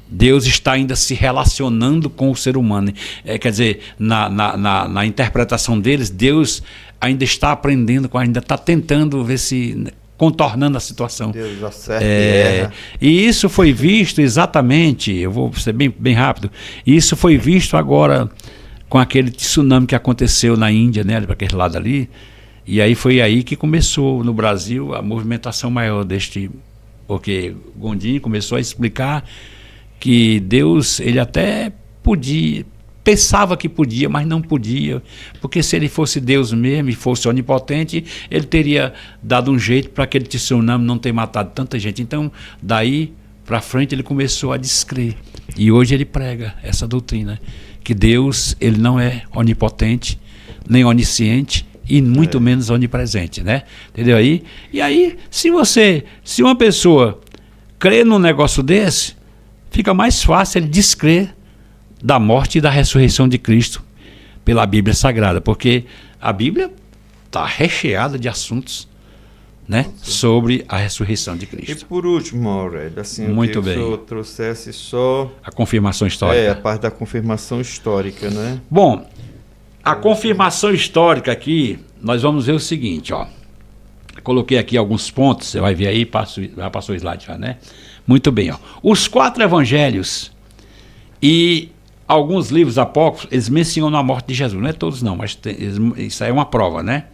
Deus está ainda se relacionando com o ser humano. Quer dizer, na interpretação deles, Deus ainda está aprendendo, ainda está tentando ver se... contornando a situação. Deus acerta e erra. E isso foi visto exatamente, eu vou ser bem rápido, isso foi visto agora com aquele tsunami que aconteceu na Índia, né, para aquele lado ali, e aí foi aí que começou no Brasil a movimentação maior Porque Gondim começou a explicar que Deus, ele até podia, pensava que podia, mas não podia, porque se ele fosse Deus mesmo e fosse onipotente, ele teria dado um jeito para aquele tsunami não ter matado tanta gente. Então, daí para frente, ele começou a descrer. E hoje ele prega essa doutrina, que Deus, ele não é onipotente, nem onisciente, e muito menos onipresente, né? Entendeu aí? E aí, se uma pessoa crê num negócio desse, fica mais fácil ele descrer da morte e da ressurreição de Cristo pela Bíblia Sagrada, porque a Bíblia está recheada de assuntos, né, sobre a ressurreição de Cristo. E por último, Aurélio, assim, muito que bem. o senhor trouxesse só a confirmação histórica. A parte da confirmação histórica, né? Bom, a confirmação histórica aqui, nós vamos ver o seguinte, ó. Coloquei aqui alguns pontos, você vai ver aí, já passou o slide já, né? Muito bem, ó. Os 4 evangelhos e alguns livros apócrifos, eles mencionam a morte de Jesus. Não é todos não, mas isso aí é uma prova, né?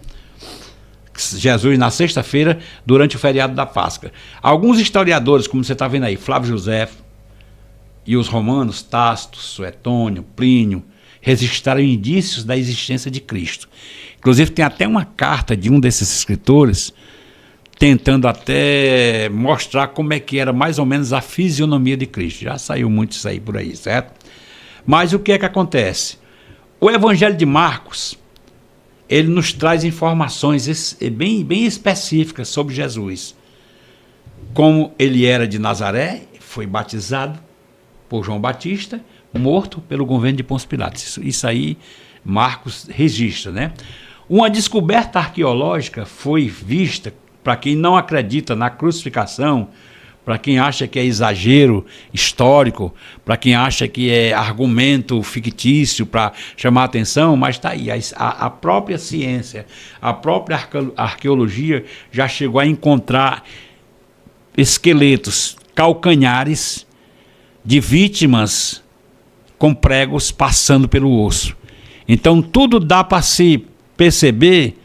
Jesus na sexta-feira, durante o feriado da Páscoa. Alguns historiadores, como você está vendo aí, Flávio Josefo e os romanos, Tácito, Suetônio, Plínio, registraram indícios da existência de Cristo. Inclusive tem até uma carta de um desses escritores tentando até mostrar como é que era mais ou menos a fisionomia de Cristo. Já saiu muito isso aí por aí, certo? Mas o que é que acontece? O Evangelho de Marcos, ele nos traz informações bem específicas sobre Jesus. Como ele era de Nazaré, foi batizado por João Batista, morto pelo governo de Pôncio Pilatos. Isso aí Marcos registra, né? Uma descoberta arqueológica foi vista, para quem não acredita na crucificação, para quem acha que é exagero histórico, para quem acha que é argumento fictício para chamar a atenção, mas está aí, a própria ciência, a própria arqueologia já chegou a encontrar esqueletos, calcanhares de vítimas com pregos passando pelo osso. Então tudo dá para se perceber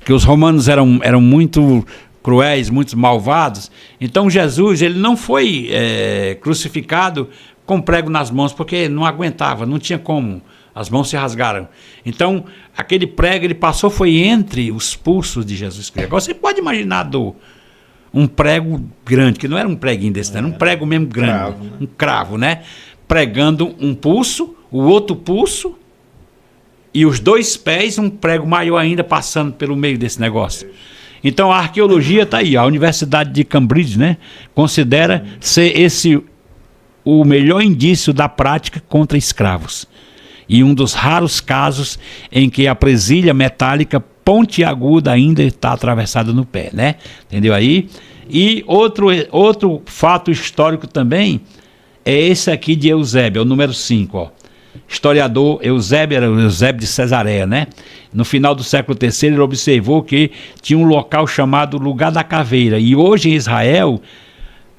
que os romanos eram muito cruéis, muito malvados. Então Jesus, ele não foi crucificado com prego nas mãos, porque não aguentava, não tinha como, as mãos se rasgaram. Então aquele prego, ele passou, foi entre os pulsos de Jesus Cristo. Agora você pode imaginar a dor, um prego grande, que não era um preguinho desse, era um prego mesmo grande, cravo, né? Um cravo, né? Pregando um pulso, o outro pulso, e os 2 pés, um prego maior ainda passando pelo meio desse negócio. Então a arqueologia está aí, a Universidade de Cambridge, né, considera ser esse o melhor indício da prática contra escravos. E um dos raros casos em que a presilha metálica pontiaguda ainda está atravessada no pé, né? Entendeu aí? E outro fato histórico também é esse aqui de Eusébio, é o número 5, ó. Historiador Eusébio, era o Eusébio de Cesareia, né? No final do século III, ele observou que tinha um local chamado Lugar da Caveira. E hoje em Israel,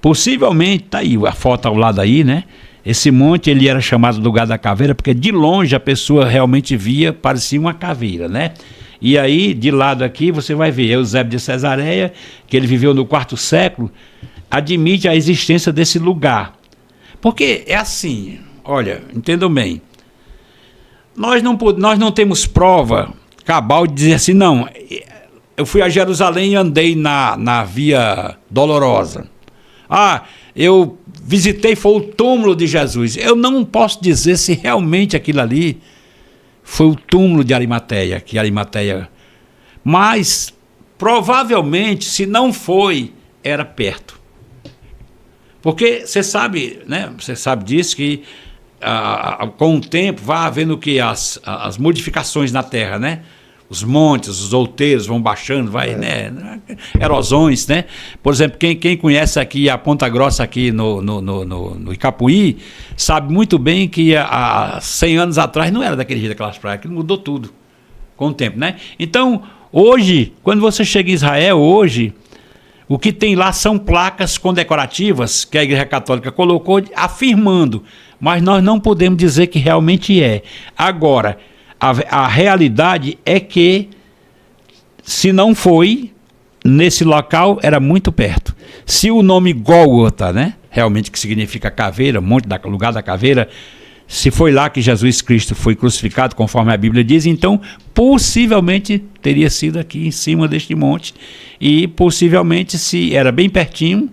possivelmente, tá aí a foto ao lado aí, né? Esse monte, ele era chamado Lugar da Caveira, porque de longe a pessoa realmente via, parecia uma caveira, né? E aí, de lado aqui, você vai ver Eusébio de Cesareia, que ele viveu no 4º século, admite a existência desse lugar. Porque é assim, olha, entendam bem, nós não temos prova cabal de dizer assim, não, eu fui a Jerusalém e andei na Via Dolorosa. Ah, eu visitei, foi o túmulo de Jesus. Eu não posso dizer se realmente aquilo ali foi o túmulo de Arimateia, mas provavelmente, se não foi, era perto. Porque você sabe, né? Você sabe disso, que com o tempo vai havendo o que? As modificações na terra, né? Os montes, os outeiros vão baixando, né? Erosões, né? Por exemplo, quem conhece aqui a Ponta Grossa aqui no Icapuí, sabe muito bem que há 100 anos atrás não era daquele jeito, aquelas praias, aquilo mudou tudo com o tempo, né? Então, hoje, quando você chega em Israel, hoje, o que tem lá são placas condecorativas que a Igreja Católica colocou afirmando, mas nós não podemos dizer que realmente é. Agora, a realidade é que, se não foi, nesse local era muito perto. Se o nome Gólgota, né, realmente que significa caveira, lugar da caveira, se foi lá que Jesus Cristo foi crucificado, conforme a Bíblia diz, então possivelmente teria sido aqui em cima deste monte, e possivelmente, se era bem pertinho,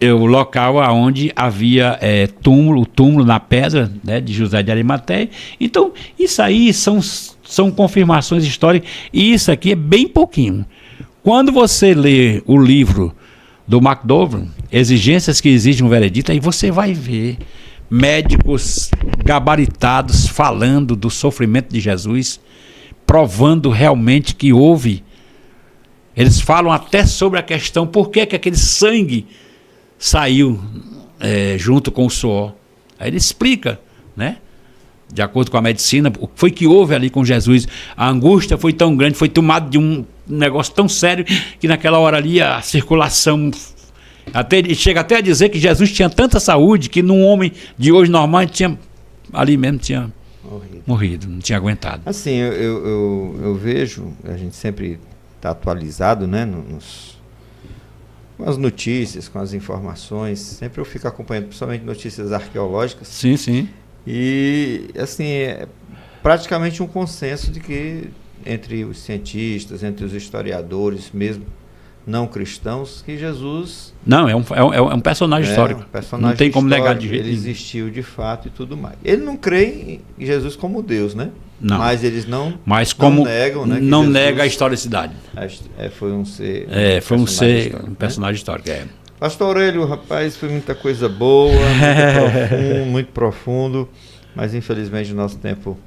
o local onde havia o túmulo na pedra, né, de José de Arimateia. Então isso aí são confirmações históricas, e isso aqui é bem pouquinho. Quando você lê o livro do McDowell, Exigências que Exigem um Veredito, aí você vai ver médicos gabaritados falando do sofrimento de Jesus, provando realmente que houve. Eles falam até sobre a questão por que aquele sangue saiu junto com o suor. Aí ele explica, né? De acordo com a medicina, o que foi que houve ali com Jesus. A angústia foi tão grande, foi tomado de um negócio tão sério, que naquela hora ali a circulação... chega até a dizer que Jesus tinha tanta saúde que num homem de hoje normal tinha morrido, não tinha aguentado. Assim, eu vejo, a gente sempre está atualizado, né, com as notícias, com as informações, sempre eu fico acompanhando, principalmente notícias arqueológicas. Sim, sim. E, assim, é praticamente um consenso de que entre os cientistas, entre os historiadores, mesmo não cristãos, que Jesus... Não, é um personagem histórico. Um personagem não tem como negar de jeito ele nenhum. existiu de fato e tudo mais. Ele não crê em Jesus como Deus, né? Não. Mas eles não negam, né? Não nega a historicidade. Foi um ser... Um personagem histórico. Pastor Aurélio, rapaz, foi muita coisa boa, muito profundo, mas infelizmente o nosso tempo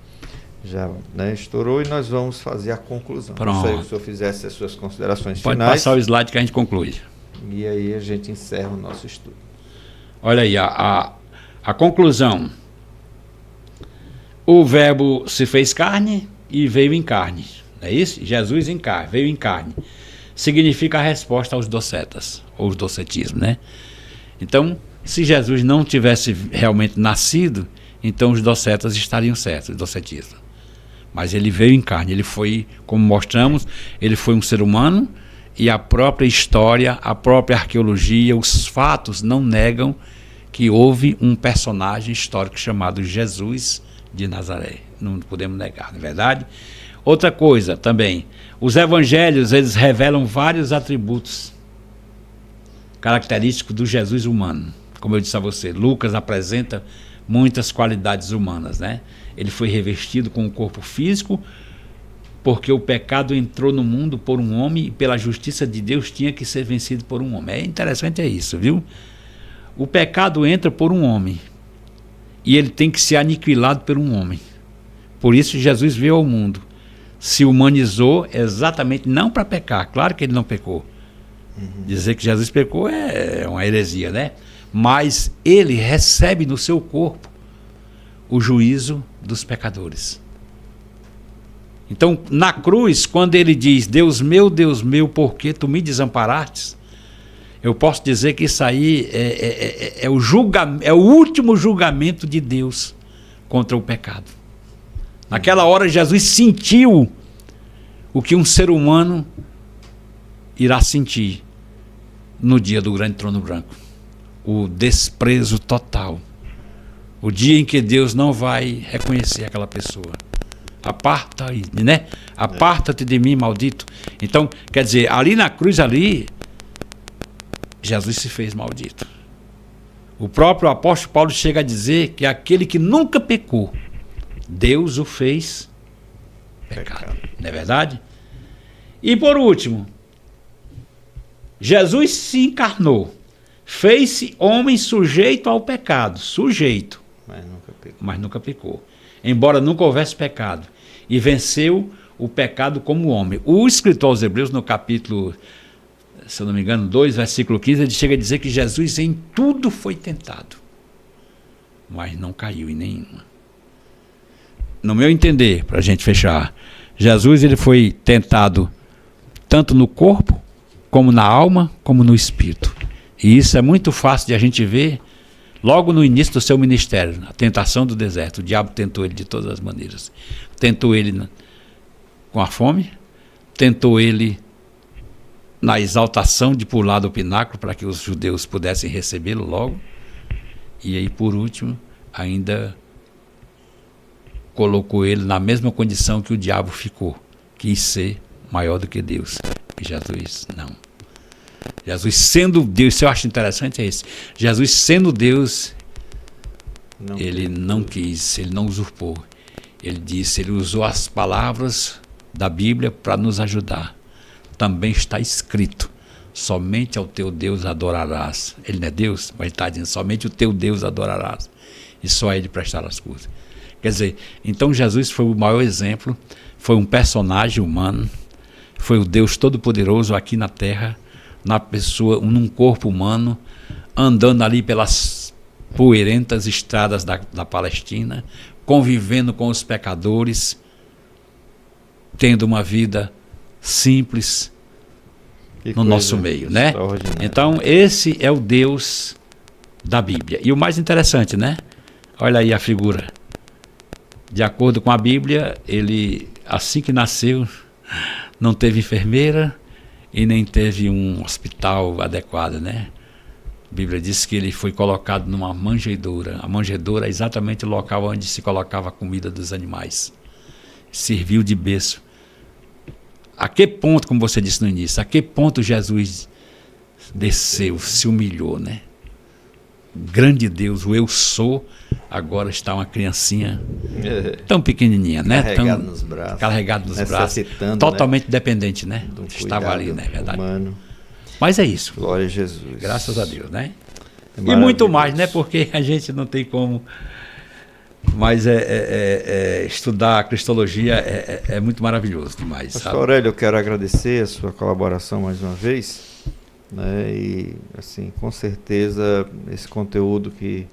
já, né, estourou, e nós vamos fazer a conclusão. Pronto. Gostaria que o senhor fizesse as suas considerações Pode finais. passar o slide que a gente conclui. E aí a gente encerra o nosso estudo. Olha aí, a conclusão. O verbo se fez carne e veio em carne. Não é isso? Jesus veio em carne. Significa a resposta aos docetas, ou os docetismos, né? Então, se Jesus não tivesse realmente nascido, então os docetas estariam certos, os docetistas. Mas ele veio em carne, ele foi, como mostramos, ele foi um ser humano, e a própria história, a própria arqueologia, os fatos não negam que houve um personagem histórico chamado Jesus de Nazaré. Não podemos negar, não é verdade? Outra coisa também, os evangelhos, eles revelam vários atributos característicos do Jesus humano. Como eu disse a você, Lucas apresenta muitas qualidades humanas, né? Ele foi revestido com um corpo físico, porque o pecado entrou no mundo por um homem, e pela justiça de Deus tinha que ser vencido por um homem. É interessante isso, viu? O pecado entra por um homem, e ele tem que ser aniquilado por um homem. Por isso Jesus veio ao mundo, se humanizou exatamente não para pecar. Claro que ele não pecou. Dizer que Jesus pecou é uma heresia, né? Mas ele recebe no seu corpo o juízo dos pecadores. Então, na cruz, quando ele diz: Deus meu, por que tu me desamparastes? Eu posso dizer que isso aí é o último julgamento de Deus contra o pecado. Naquela hora, Jesus sentiu o que um ser humano irá sentir no dia do grande trono branco. O desprezo total. O dia em que Deus não vai reconhecer aquela pessoa. Aparta-te, né? Aparta-te de mim, maldito. Então, quer dizer, ali na cruz, Jesus se fez maldito. O próprio apóstolo Paulo chega a dizer que aquele que nunca pecou, Deus o fez pecado. Não é verdade? E por último, Jesus se encarnou, fez-se homem sujeito ao pecado, mas nunca pecou. Embora nunca houvesse pecado, e venceu o pecado como homem. O escritor aos Hebreus, no capítulo, se eu não me engano, 2, versículo 15, ele chega a dizer que Jesus em tudo foi tentado, mas não caiu em nenhuma. No meu entender, para a gente fechar, Jesus ele foi tentado tanto no corpo, como na alma, como no espírito. E isso é muito fácil de a gente ver logo no início do seu ministério, a tentação do deserto. O diabo tentou ele de todas as maneiras. Tentou ele com a fome, tentou ele na exaltação de pular do pináculo para que os judeus pudessem recebê-lo logo. E aí, por último, ainda colocou ele na mesma condição que o diabo ficou, quis ser maior do que Deus. E Jesus, não. Jesus sendo Deus, isso eu acho interessante, é isso. Jesus sendo Deus, ele não quis, ele não usurpou. Ele disse, ele usou as palavras da Bíblia para nos ajudar. Também está escrito, somente ao teu Deus adorarás. Ele não é Deus, mas ele está dizendo, somente o teu Deus adorarás. E só a ele prestarás culto. Quer dizer, então Jesus foi o maior exemplo, foi um personagem humano, foi o Deus Todo-Poderoso aqui na Terra, na pessoa, num corpo humano, andando ali pelas poeirentas estradas da Palestina, convivendo com os pecadores, tendo uma vida simples no nosso meio, né? Então, esse é o Deus da Bíblia. E o mais interessante, né? Olha aí a figura. De acordo com a Bíblia, ele, assim que nasceu, não teve enfermeira e nem teve um hospital adequado, né? A Bíblia diz que ele foi colocado numa manjedoura. A manjedoura é exatamente o local onde se colocava a comida dos animais. Serviu de berço. A que ponto, como você disse no início, a que ponto Jesus desceu, se humilhou, né? Grande Deus, o eu sou, agora está uma criancinha tão pequenininha, né? Carregado nos braços. Carregado nos braços. Totalmente dependente, né? Estava ali, né? Verdade. Humano. Mas é isso. Glória a Jesus. Graças a Deus, né? E muito mais, né? Porque a gente não tem como. Mas estudar a cristologia é muito maravilhoso demais. Pastor Aurélio, eu quero agradecer a sua colaboração mais uma vez. Né? E, assim, com certeza, esse conteúdo que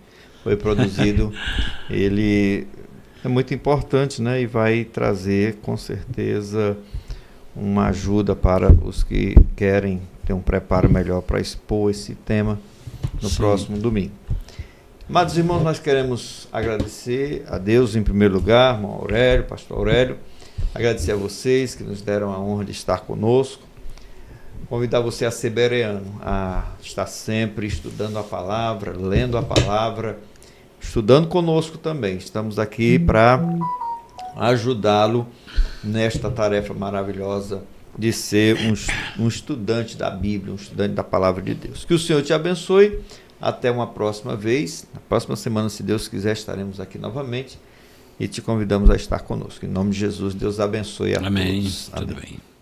foi produzido, ele é muito importante, né? E vai trazer, com certeza, uma ajuda para os que querem ter um preparo melhor para expor esse tema no próximo domingo. Amados irmãos, nós queremos agradecer a Deus em primeiro lugar, irmão Aurélio, pastor Aurélio, agradecer a vocês que nos deram a honra de estar conosco, convidar você a ser bereano, a estar sempre estudando a palavra, lendo a palavra, estudando conosco também. Estamos aqui para ajudá-lo nesta tarefa maravilhosa de ser um estudante da Bíblia, um estudante da palavra de Deus. Que o Senhor te abençoe. Até uma próxima vez. Na próxima semana, se Deus quiser, estaremos aqui novamente e te convidamos a estar conosco. Em nome de Jesus, Deus abençoe a todos. Amém. Amém. Tudo bem.